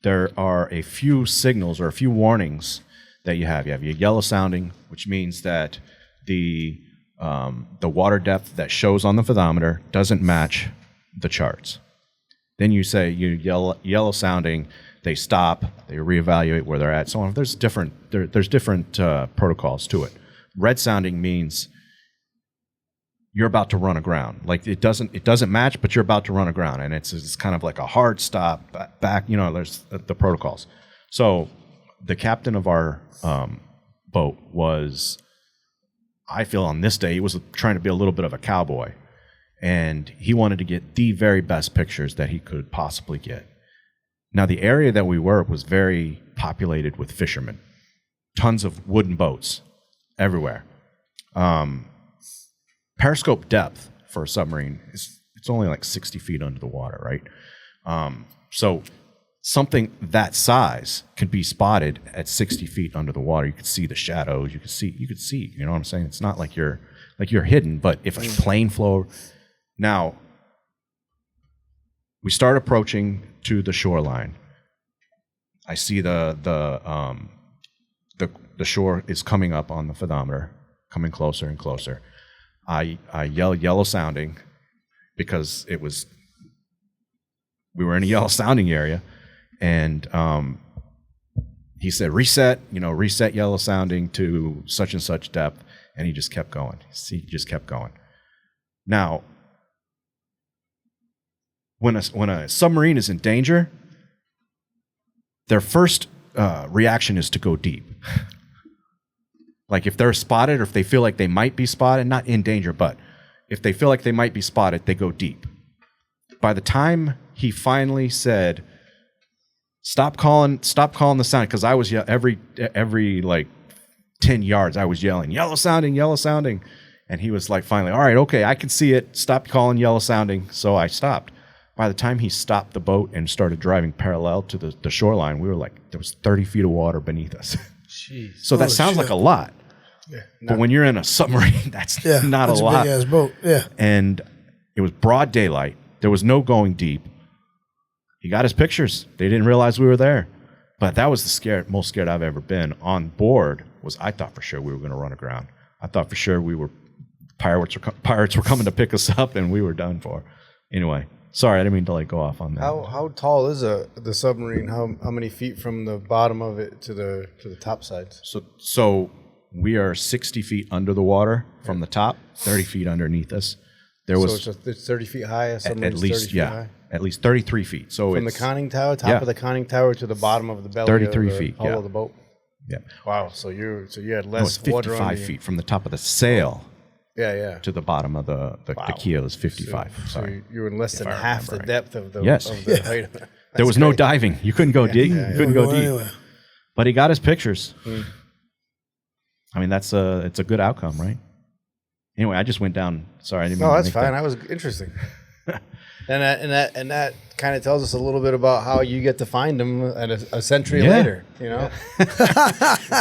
there are a few signals or a few warnings that you have. You have your yellow sounding, which means that the water depth that shows on the fathometer doesn't match the charts. Then you say you yellow sounding, they stop, they reevaluate where they're at, so on. There's different protocols to it. Red sounding means you're about to run aground. Like it doesn't match, but you're about to run aground, and it's kind of like a hard stop back. There's the protocols. So the captain of our boat was, I feel on this day, he was trying to be a little bit of a cowboy, and he wanted to get the very best pictures that he could possibly get. Now, the area that we were was very populated with fishermen, tons of wooden boats everywhere. Periscope depth for a submarine it's only like 60 feet under the water, right? So something that size could be spotted at 60 feet under the water. You could see the shadows. You could see. You know what I'm saying? It's not like you're hidden. But if a plane flew, now we start approaching to the shoreline. I see the shore is coming up on the fathometer, coming closer and closer. I yell yellow sounding because we were in a yellow sounding area, and he said reset yellow sounding to such and such depth, and he just kept going. He just kept going. Now, when a submarine is in danger, their first reaction is to go deep. Like if they're spotted or if they feel like they might be spotted, not in danger, but if they feel like they might be spotted, they go deep. By the time he finally said, stop calling the sound, because I was every like 10 yards, I was yelling, yellow sounding. And he was like, finally, all right, okay, I can see it. Stop calling yellow sounding. So I stopped. By the time he stopped the boat and started driving parallel to the shoreline, we were like, there was 30 feet of water beneath us. Jeez. So that sounds like a lot. Yeah, but when you're in a submarine, that's not a lot. That's a big-ass boat, yeah. And it was broad daylight. There was no going deep. He got his pictures. They didn't realize we were there. But that was the most scared I've ever been. On board I thought for sure we were going to run aground. I thought for sure pirates were coming to pick us up, and we were done for. Anyway, sorry, I didn't mean to go off on that. How tall is the submarine? How many feet from the bottom of it to the top sides? So we are 60 feet under the water from the top, 30 feet underneath us. So it's 30 feet high. At least, yeah, at least 33 feet. So from the conning tower, top of the conning tower to the bottom of the belly, 33 of the feet, hull of the boat. Yeah. Wow. So you had less it's 55 water on feet from the top of the sail. Yeah. To the bottom of the keel is 55. So you were in less than half the depth of the height. There was no diving. You couldn't go deep. You couldn't go deep. Anywhere. But he got his pictures. I mean, it's a good outcome, right? Anyway, I just went down. Sorry, I didn't mean to that's fine. That was interesting. and that kind of tells us a little bit about how you get to find them at a century later. You know,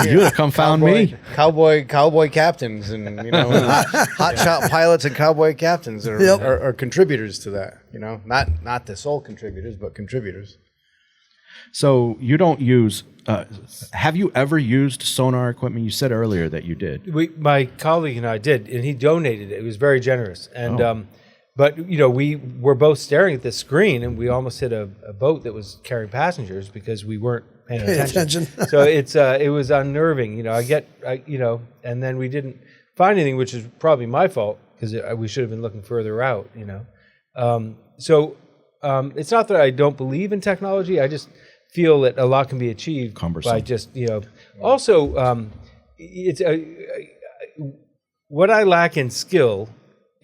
you would have come found me. Cowboy captains, and hot shot pilots and cowboy captains are contributors to that. Not the sole contributors, but contributors. So you don't use. Have you ever used sonar equipment? You said earlier that you did. My colleague and I did, and he donated it. It was very generous. And but we were both staring at this screen, and we almost hit a boat that was carrying passengers because we weren't paying attention. So it was unnerving. And then we didn't find anything, which is probably my fault because we should have been looking further out. So it's not that I don't believe in technology. I just feel that a lot can be achieved by just Also, it's what I lack in skill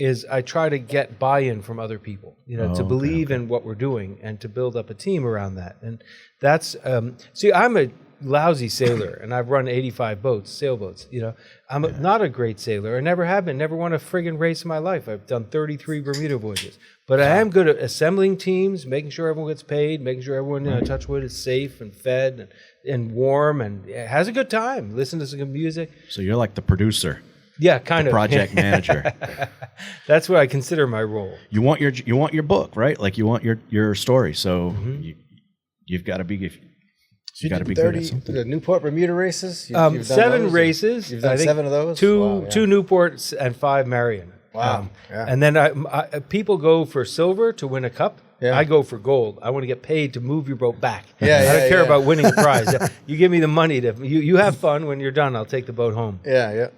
is I try to get buy-in from other people, to believe in what we're doing and to build up a team around that. And that's, see, I'm a lousy sailor and I've run 85 boats, sailboats, I'm not a great sailor. I never have been, never won a friggin' race in my life. I've done 33 Bermuda voyages, but I am good at assembling teams, making sure everyone gets paid, making sure everyone, Touchwood is safe and fed and warm and has a good time, listen to some good music. So you're like the producer. Yeah, kind of. Project manager. That's what I consider my role. You want your book, right? Like you want your story. So you've got to be you got to be good at something. The Newport Bermuda races. You've done 7 those? races. You've done 7 of those. Two Newports and 5 Marion. Wow. And then people go for silver to win a cup. Yeah. I go for gold. I want to get paid to move your boat back. I Yeah, don't care about winning a prize. You give me the money you have fun. When you're done, I'll take the boat home. Yeah.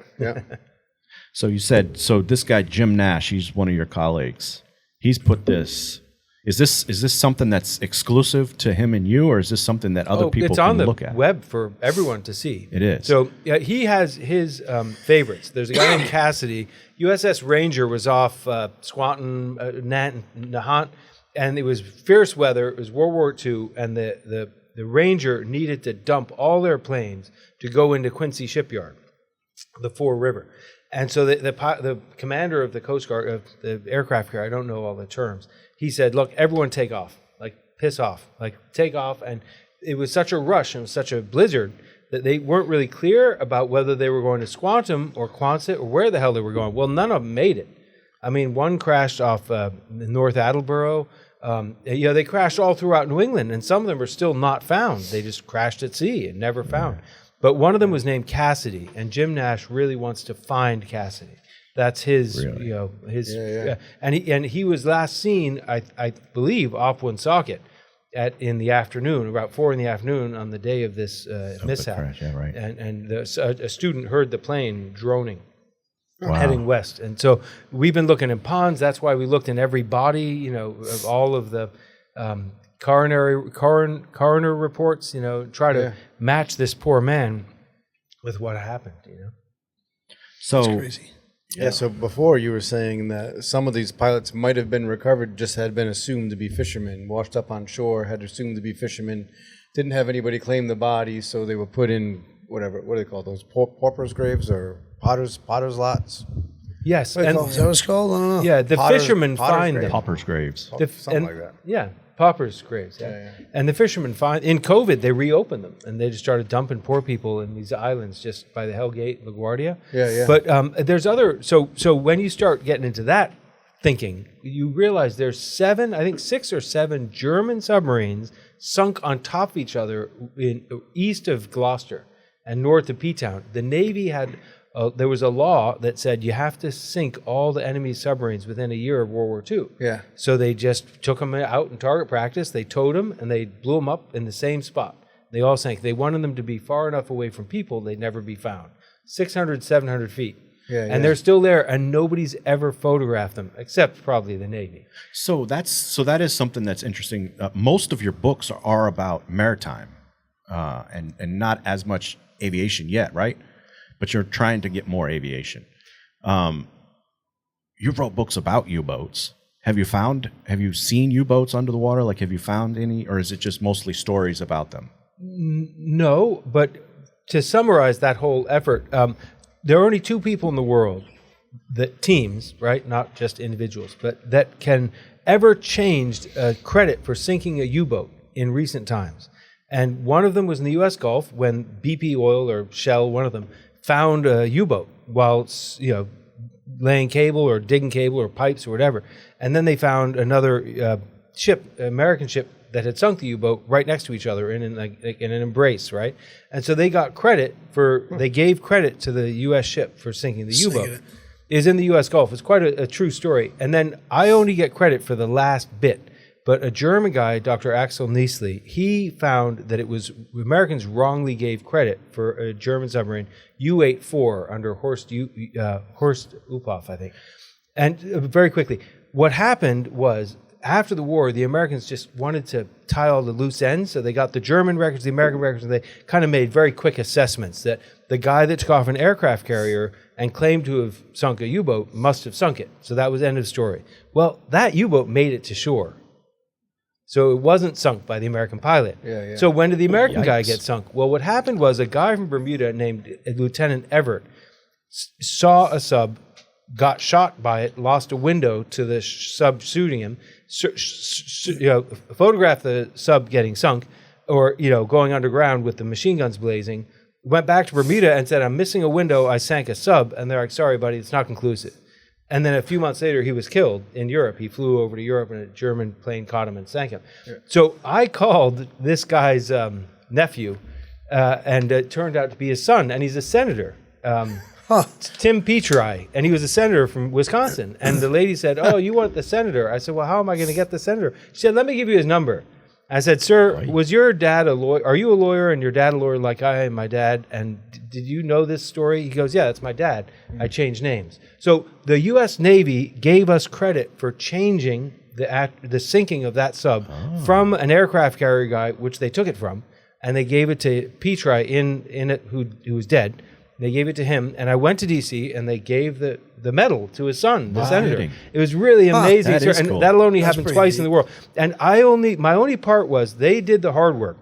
So you said, this guy, Jim Nash, he's one of your colleagues. He's put this, is this something that's exclusive to him and you, or is this something that other people can look at? It's on the web for everyone to see. It is. So he has his favorites. There's a guy named Cassidy. USS Ranger was off Squanton, Nahant, and it was fierce weather. It was World War II, and the Ranger needed to dump all their planes to go into Quincy Shipyard, the Fore River. And so the commander of the Coast Guard, of the aircraft carrier, I don't know all the terms, he said, look, everyone take off, like piss off, like take off. And it was such a rush and it was such a blizzard that they weren't really clear about whether they were going to Squantum or Quonset or where the hell they were going. Well, none of them made it. I mean, one crashed off North Attleboro. They crashed all throughout New England, and some of them are still not found. They just crashed at sea and never found. But one of them was named Cassidy, and Jim Nash really wants to find Cassidy. That's his, and he was last seen, I believe, off Woonsocket in the afternoon, about 4 p.m. on the day of this mishap. Crash, yeah, right. And a student heard the plane droning, heading west. And so we've been looking in ponds. That's why we looked in every body, of all of the coroner reports, try to match this poor man with what happened, So That's crazy. Yeah, so before you were saying that some of these pilots might have been recovered, just had been assumed to be fishermen, washed up on shore, had assumed to be fishermen, didn't have anybody claim the body, so they were put in what do they call those, paupers' graves or potter's lots? Yes. Is that what it's called? I don't know. Yeah, the fishermen find them. Pauper's graves. Something like that. Yeah, paupers' graves. Yeah. And the fishermen find, in COVID, they reopened them and they just started dumping poor people in these islands just by the Hell Gate, LaGuardia. Yeah. But there's other, so when you start getting into that thinking, you realize there's 6 or 7 German submarines sunk on top of each other east of Gloucester and north of P-Town. The Navy had, there was a law that said you have to sink all the enemy submarines within a year of World War II. Yeah. So they just took them out in target practice, they towed them, and they blew them up in the same spot. They all sank. They wanted them to be far enough away from people they'd never be found. 600, 700 feet. And they're still there, and nobody's ever photographed them, except probably the Navy. So that is something that's interesting. Most of your books are about maritime, and not as much aviation yet, right? But you're trying to get more aviation. You wrote books about U-boats. Have you seen U-boats under the water? Like, have you found any, or is it just mostly stories about them? No, but to summarize that whole effort, there are only 2 people in the world, teams, right, not just individuals, but that can ever change credit for sinking a U-boat in recent times. And one of them was in the U.S. Gulf when BP Oil or Shell, one of them, found a U-boat while laying cable or digging cable or pipes or whatever. And then they found another American ship that had sunk the U-boat right next to each other in an embrace, right? And so they got credit they gave credit to the U.S. ship for sinking the U-boat. Is in the U.S. Gulf. It's quite a true story. And then I only get credit for the last bit. But a German guy, Dr. Axel Niesli, he found that it was Americans wrongly gave credit for a German submarine, U-84, under Horst Uphoff, I think. And very quickly, what happened was after the war, the Americans just wanted to tie all the loose ends. So they got the German records, the American records, and they kind of made very quick assessments that the guy that took off an aircraft carrier and claimed to have sunk a U-boat must have sunk it. So that was end of story. Well, that U-boat made it to shore. So it wasn't sunk by the American pilot. Yeah. So when did the American guy get sunk? Well, what happened was a guy from Bermuda named Lieutenant Everett saw a sub, got shot by it, lost a window to the sub shooting him, photographed the sub getting sunk, or going underground with the machine guns blazing, went back to Bermuda and said, I'm missing a window, I sank a sub. And they're like, sorry, buddy, it's not conclusive. And then a few months later, he was killed in Europe. He flew over to Europe and a German plane caught him and sank him. Yeah. So I called this guy's nephew, and it turned out to be his son, and he's a senator. Tim Petri, and he was a senator from Wisconsin. And the lady said, oh, you want the senator? I said, well, how am I going to get the senator? She said, let me give you his number. I said, sir, was your dad a lawyer? Are you a lawyer and your dad a lawyer like I am my dad? And did you know this story? He goes, yeah, that's my dad. I changed names. So the U.S. Navy gave us credit for changing the sinking of that sub from an aircraft carrier guy, which they took it from, and they gave it to Petri in it, who was dead. They gave it to him, and I went to D.C. and they gave the medal to his son, the senator. It was really amazing, that is cool. And that only happened twice in the world. And my only part was they did the hard work.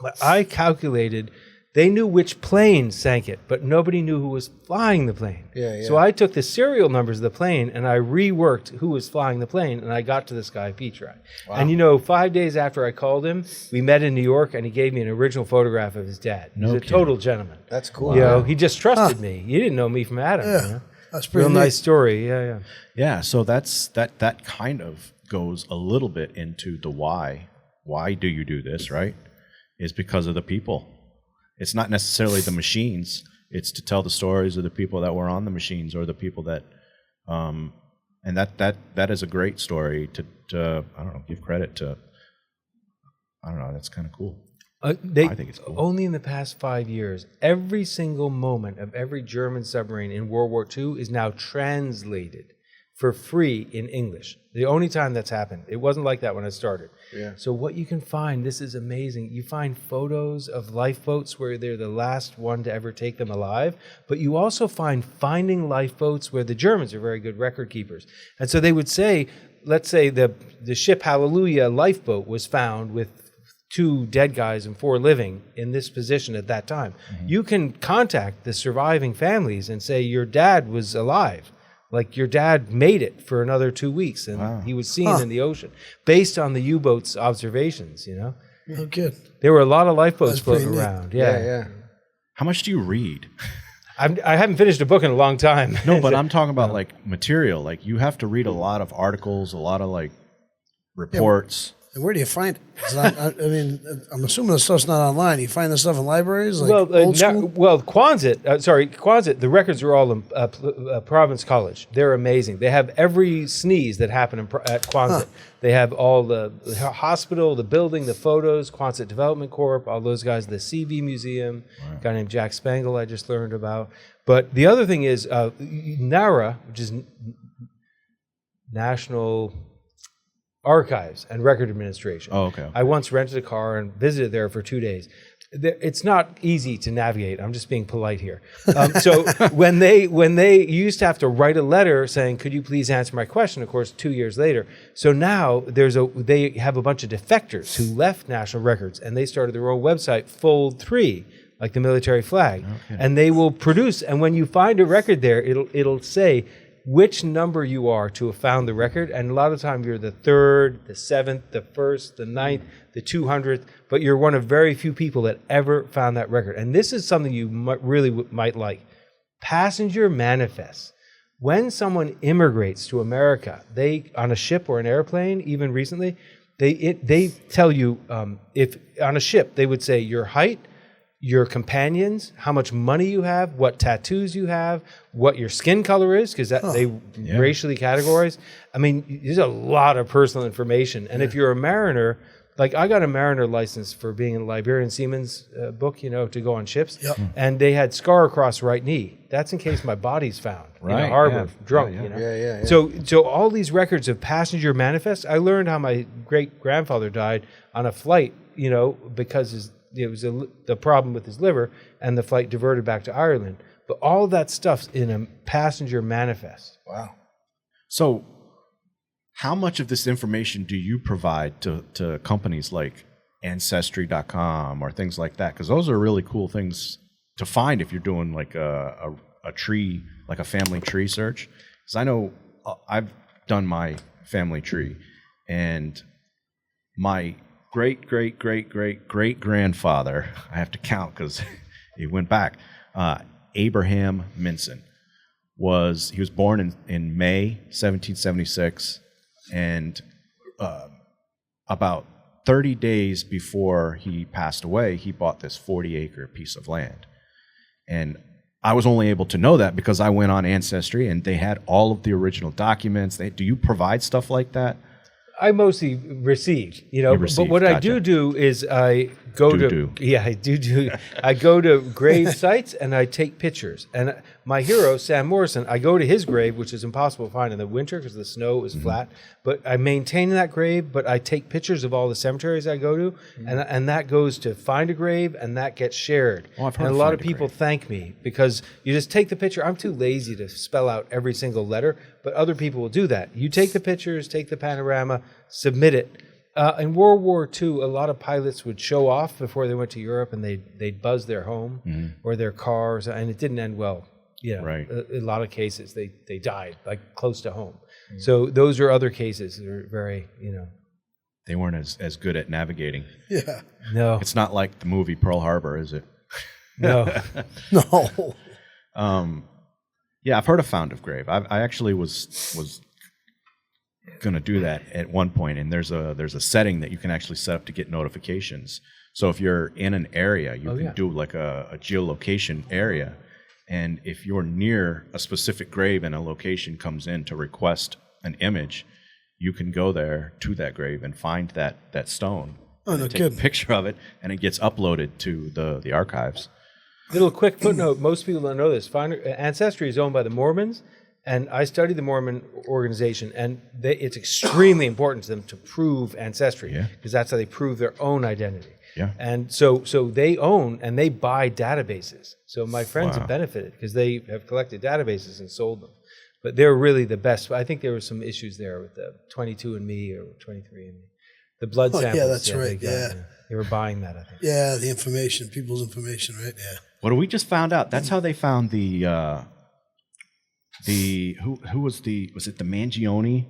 But I calculated they knew which plane sank it, but nobody knew who was flying the plane. Yeah. So I took the serial numbers of the plane and I reworked who was flying the plane, and I got to this guy, Petri. Wow. And 5 days after I called him, we met in New York, and he gave me an original photograph of his dad. He's a total gentleman. That's cool. He just trusted me. He didn't know me from Adam. Yeah. That's pretty real nice story. Yeah. Yeah, so that kind of goes a little bit into the why. Why do you do this, right? Is because of the people. It's not necessarily the machines. It's to tell the stories of the people that were on the machines, or the people that, and that is a great story to I don't know, give credit to. I don't know. That's kind of cool. I think it's cool. Only in the past 5 years, every single moment of every German submarine in World War II is now translated for free in English. The only time that's happened. It wasn't like that when I started. Yeah. So what you can find, this is amazing. You find photos of lifeboats where they're the last one to ever take them alive, but you also find finding lifeboats where the Germans are very good record keepers. And so they would say, let's say the ship Hallelujah lifeboat was found with 2 dead guys and 4 living in this position at that time. Mm-hmm. You can contact the surviving families and say, your dad was alive. Like, your dad made it for another 2 weeks, and he was seen in the ocean, based on the U-boat's observations, Oh, good. There were a lot of lifeboats floating around. Yeah. How much do you read? I haven't finished a book in a long time. No, but I'm talking about like material. Like, you have to read a lot of articles, a lot of like reports. And where do you find it? 'Cause I'm assuming the stuff's not online. You find this stuff in libraries, like old school? Quonset, the records are all in Providence College. They're amazing. They have every sneeze that happened at Quonset. They have all the hospital, the building, the photos, Quonset Development Corp., all those guys, the CV Museum, a guy named Jack Spangle I just learned about. But the other thing is NARA, which is National Archives and Record Administration. Oh, okay. I once rented a car and visited there for 2 days. It's not easy to navigate. I'm just being polite here. So when they used to have to write a letter saying, "Could you please answer my question?" Of course, 2 years later. So now they have a bunch of defectors who left National Records, and they started their own website, Fold 3, like the military flag, and they will produce. And when you find a record there, it'll say which number you are to have found the record, and a lot of times you're the 3rd, the 7th, the 1st, the 9th, the 200th, but you're one of very few people that ever found that record. And this is something you might like. Passenger manifests. When someone immigrates to America, they on a ship or an airplane, even recently, they tell you, if on a ship, they would say your height, your companions, how much money you have, what tattoos you have, what your skin color is, because they racially categorize. I mean, there's a lot of personal information. And if you're a mariner, Like I got a mariner license for being in the Liberian Seaman's book, you know, to go on ships. Yep. And they had scar across the right knee. That's in case my body's found in Right, a harbor, yeah. drunk, Yeah, you know. Yeah. So all these records of passenger manifests, I learned how my great-grandfather died on a flight, you know, because it was the problem with his liver, and the flight diverted back to Ireland. But all of that stuff's in a passenger manifest. Wow. So, how much of this information do you provide to companies like Ancestry.com or things like that? Because those are really cool things to find if you're doing like a tree, like a family tree search. Because I know I've done my family tree, and my great-great-great-great-great-grandfather, I have to count because he went back, Abraham Minson, he was born in May 1776, and about 30 days before he passed away, he bought this 40-acre piece of land. And I was only able to know that because I went on Ancestry, and they had all of the original documents. Do you provide stuff like that? I mostly receive, you know, receive, but what I gotcha. do is I go I go to grave sites and I take pictures. And my hero, Sam Morrison, I go to his grave, which is impossible to find in the winter because the snow is flat. But I maintain that grave, but I take pictures of all the cemeteries I go to, and that goes to Find a Grave, and that gets shared. Oh, I've heard and a of lot Find of a people Grave. thank me because you just take the picture. I'm too lazy to spell out every single letter, but other people will do that. You take the pictures, take the panorama, submit it. In World War II, a lot of pilots would show off before they went to Europe, and they'd buzz their home or their cars, and it didn't end well. You know, Right. in a lot of cases, they died like close to home. So those are other cases that are very, you know. They weren't as good at navigating. Yeah. No, It's not like the movie Pearl Harbor, is it? no. No. Yeah, I've heard of Found of Grave. I actually was going to do that at one point, and there's a setting that you can actually set up to get notifications. So if you're in an area, you can do like a geolocation area, and if you're near a specific grave and a location comes in to request an image, you can go there to that grave and find that stone. Oh, no take kidding. a picture of it, and it gets uploaded to the archives. Little quick footnote: most people don't know this. Ancestry is owned by the Mormons, and I study the Mormon organization, and it's extremely important to them to prove ancestry because that's how they prove their own identity. Yeah. And so they own and they buy databases. So my friends have benefited because they have collected databases and sold them. But they're really the best. I think there were some issues there with the 22andMe or 23andMe. The blood samples. yeah, that's right. They were buying that, I think. Yeah, the information, people's information, right? Yeah. What we just found out? That's how they found was it the Mangione?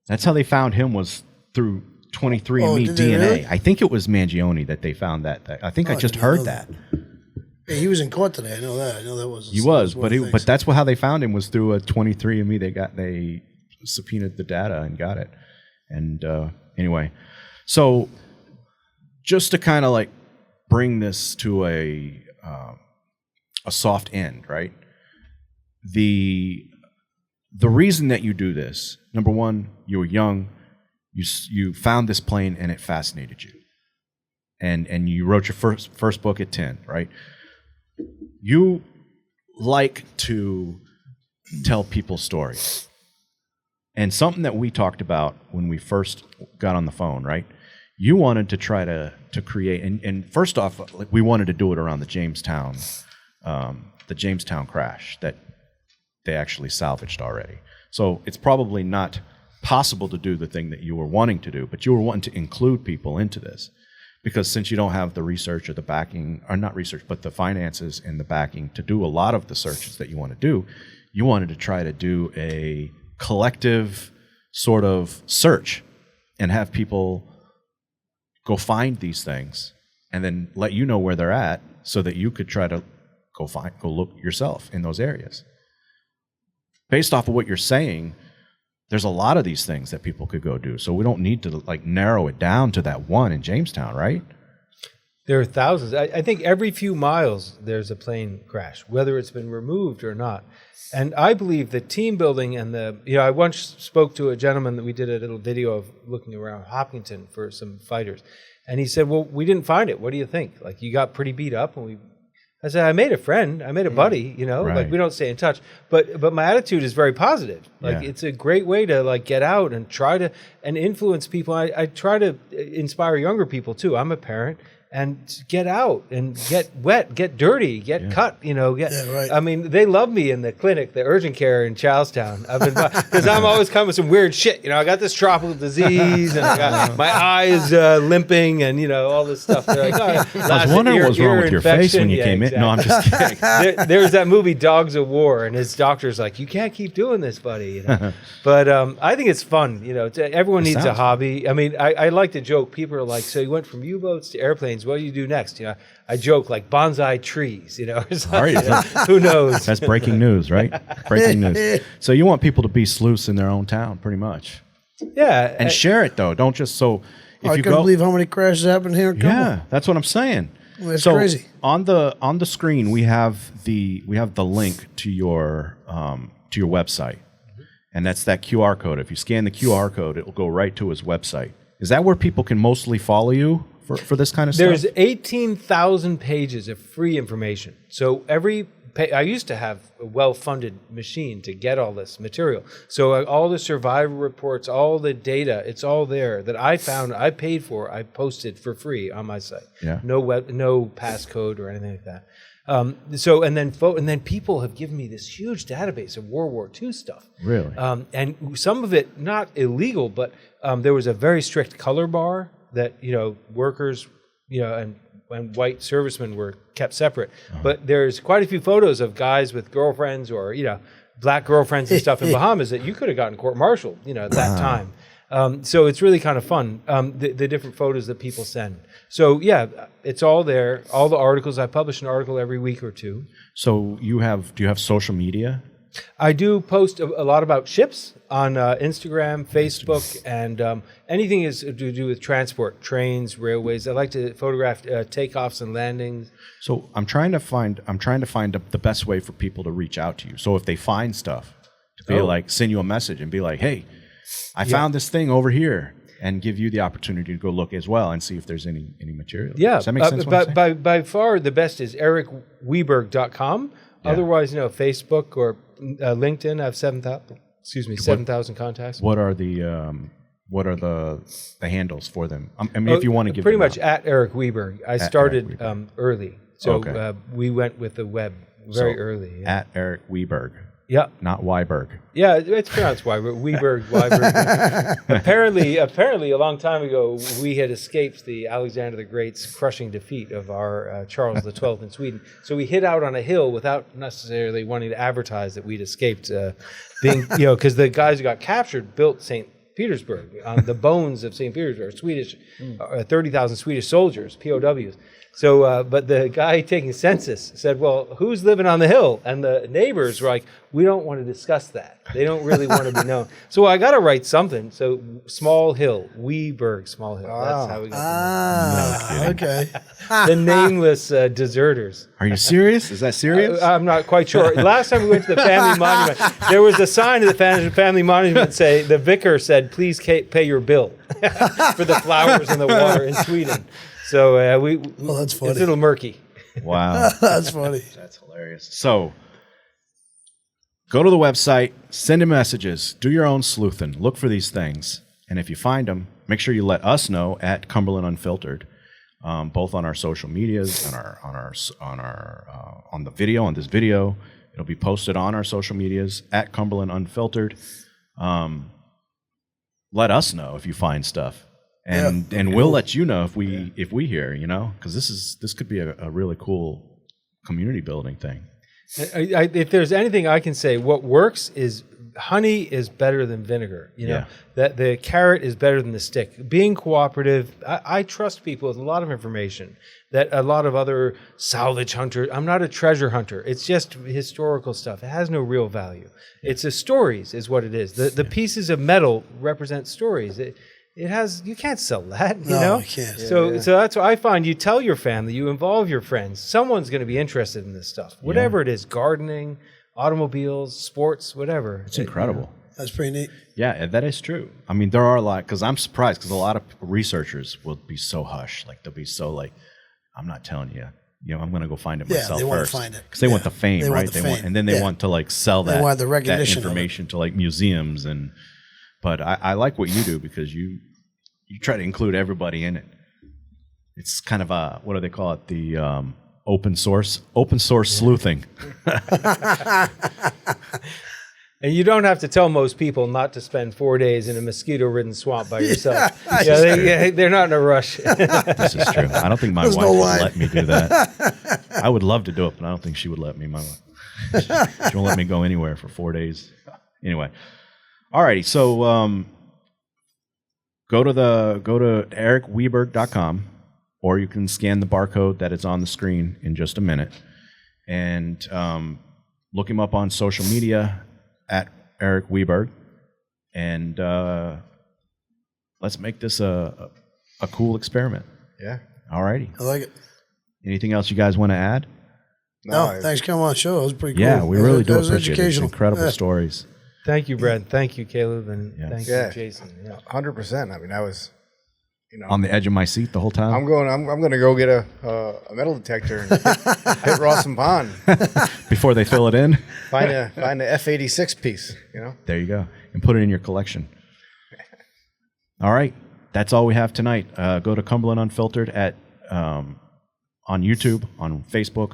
That's how they found him, was through 23andMe did they DNA. really? I think it was Mangione that they found that. I think I just didn't heard know that. Yeah, he was in court today. I know that. I know that was. He was, one but of the but things. that's how they found him, was through a 23andMe. They subpoenaed the data and got it. And anyway, so just to kind of like bring this to a soft end, right? The reason that you do this, number one, you were young, you found this plane and it fascinated you, and you wrote your first book at 10, right? You like to tell people stories, and something that we talked about when we first got on the phone, right? You wanted to try to create, and first off, like, we wanted to do it around the Jamestown crash that they actually salvaged already. So it's probably not possible to do the thing that you were wanting to do, but you were wanting to include people into this. Because since you don't have the research or the backing, or not research, but the finances and the backing to do a lot of the searches that you want to do, you wanted to try to do a collective sort of search and have people go find these things and then let you know where they're at so that you could try to go look yourself in those areas. Based off of what you're saying, there's a lot of these things that people could go do. So we don't need to like narrow it down to that one in Jamestown, right? There are thousands. I think every few miles there's a plane crash, whether it's been removed or not. And I believe the team building and I once spoke to a gentleman that we did a little video of looking around Hopkinton for some fighters. And he said, well, we didn't find it. What do you think? Like, you got pretty beat up. And I said, I made a friend. I made a buddy, you know, Right. like we don't stay in touch. But my attitude is very positive. Like, it's a great way to like get out and try to and influence people. I try to inspire younger people too. I'm a parent. And get out and get wet, get dirty, get cut, you know. right. I mean, they love me in the clinic, the urgent care in Charlestown. I've been because I'm always coming with some weird shit. You know, I got this tropical disease, and I got my eye is limping, and you know all this stuff. They're like, oh, I was wondering what was wrong with your face when you came in. No, I'm just kidding. There's that movie Dogs of War, and his doctor's like, you can't keep doing this, buddy. You know? But I think it's fun. You know, everyone needs a hobby. I mean, I like to joke. People are like, so you went from U-boats to airplanes. What do you do next? You know, I joke like bonsai trees, you know. Are you? Who knows? That's breaking news, right? Breaking news. So you want people to be sleuths in their own town, pretty much. Yeah. And share it, though. Don't just so if I you couldn't go. believe how many crashes happened here in Cumberland. Yeah, that's what I'm saying. Well, that's so crazy. On the screen we have the link to your website, and that's that QR code. If you scan the QR code, it will go right to his website. Is that where people can mostly follow you for this kind of stuff? There's 18,000 pages of free information. So I used to have a well-funded machine to get all this material. So all the survival reports, all the data, it's all there that I found, I paid for, I posted for free on my site. Yeah. No passcode or anything like that. And then people have given me this huge database of World War II stuff. Really? And some of it not illegal, but there was a very strict color bar that, you know, workers, you know, and white servicemen were kept separate. But there's quite a few photos of guys with girlfriends or, you know, black girlfriends and stuff in Bahamas that you could have gotten court-martialed, you know, at that time. So it's really kind of fun, the different photos that people send. So, yeah, it's all there. All the articles. I publish an article every week or two. So do you have social media? I do post a lot about ships on Instagram, Facebook, and anything is to do with transport, trains, railways. I like to photograph takeoffs and landings. So I'm trying to find the best way for people to reach out to you. So if they find stuff, to be like send you a message and be like, hey, I found this thing over here, and give you the opportunity to go look as well and see if there's any material. Yeah, Does that make sense? What I'm saying? By far the best is ericwiberg.com. Yeah. Otherwise, you know, Facebook or LinkedIn. I have 7,000 contacts. What are the handles for them? I mean, if you want to give pretty them much out. at Eric Wiberg. I started early, so we went with the web very early. Yeah. At Eric Wiberg. Yeah. Not Wiberg. Yeah, it's pronounced Wiberg. apparently, a long time ago, we had escaped the Alexander the Great's crushing defeat of our Charles XII in Sweden. So we hid out on a hill without necessarily wanting to advertise that we'd escaped being, you know, because the guys who got captured built St. Petersburg on the bones of St. Petersburg, 30,000 Swedish soldiers, POWs. So, but the guy taking census said, well, who's living on the hill? And the neighbors were like, we don't want to discuss that. They don't really want to be known. So I got to write something. So Small Hill, Wiberg, Small Hill. That's how we got Okay. the nameless deserters. Are you serious? Is that serious? I'm not quite sure. Last time we went to the family monument, there was a sign at the family monument say, the vicar said, please pay your bill for the flowers and the water in Sweden. So well, that's funny. It's a little murky. Wow. That's funny. That's hilarious. So go to the website, send him messages, do your own sleuthing, look for these things. And if you find them, make sure you let us know at Cumberland Unfiltered, both on our social medias and on the video, on this video. It'll be posted on our social medias at Cumberland Unfiltered. Let us know if you find stuff. And we'll let you know if we hear, you know, because this could be a really cool community building thing. If there's anything I can say, what works is honey is better than vinegar. You know, that the carrot is better than the stick. Being cooperative, I trust people with a lot of information that a lot of other salvage hunters. I'm not a treasure hunter. It's just historical stuff. It has no real value. It's stories, is what it is. The pieces of metal represent stories. It has, you can't sell that, you know? You can't. So that's what I find. You tell your family, you involve your friends. Someone's going to be interested in this stuff. Whatever it is, gardening, automobiles, sports, whatever. It's incredible. That's pretty neat. Yeah, that is true. I mean, there are a lot, because I'm surprised, because a lot of researchers will be so hush. Like, they'll be so like, I'm not telling you. You know, I'm going to go find it myself they want to first. find it. Because they want the fame, They want right? the They fame. want, and then they want to like sell They that, want the that recognition of it. information to like museums. But I like what you do, because you try to include everybody in it. It's kind of a, what do they call it? The open source sleuthing. And you don't have to tell most people not to spend 4 days in a mosquito-ridden swamp by yourself. They're not in a rush. This is true. I don't think my There's wife no would line. let me do that. I would love to do it, but I don't think she would let me. My wife. She won't let me go anywhere for 4 days. Anyway. Alrighty, so go to ericwiberg.com, or you can scan the barcode that is on the screen in just a minute, and look him up on social media at Eric Wiberg, and let's make this a cool experiment. Yeah. Alrighty. I like it. Anything else you guys want to add? No, thanks for coming on the show. It was pretty cool. Yeah, we really do It was appreciate it. It's educational. incredible Yeah. stories. Thank you, Brad. Thank you, Caleb. And thank Yeah. you, Jason. Yeah. 100%. I mean, I was, On the edge of my seat the whole time. I'm going to go get a metal detector and hit Rawson Pond. Before they fill it in. Find a F86 piece, There you go. And put it in your collection. All right. That's all we have tonight. Go to Cumberland Unfiltered on YouTube, on Facebook,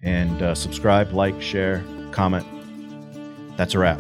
and subscribe, like, share, comment. That's a wrap.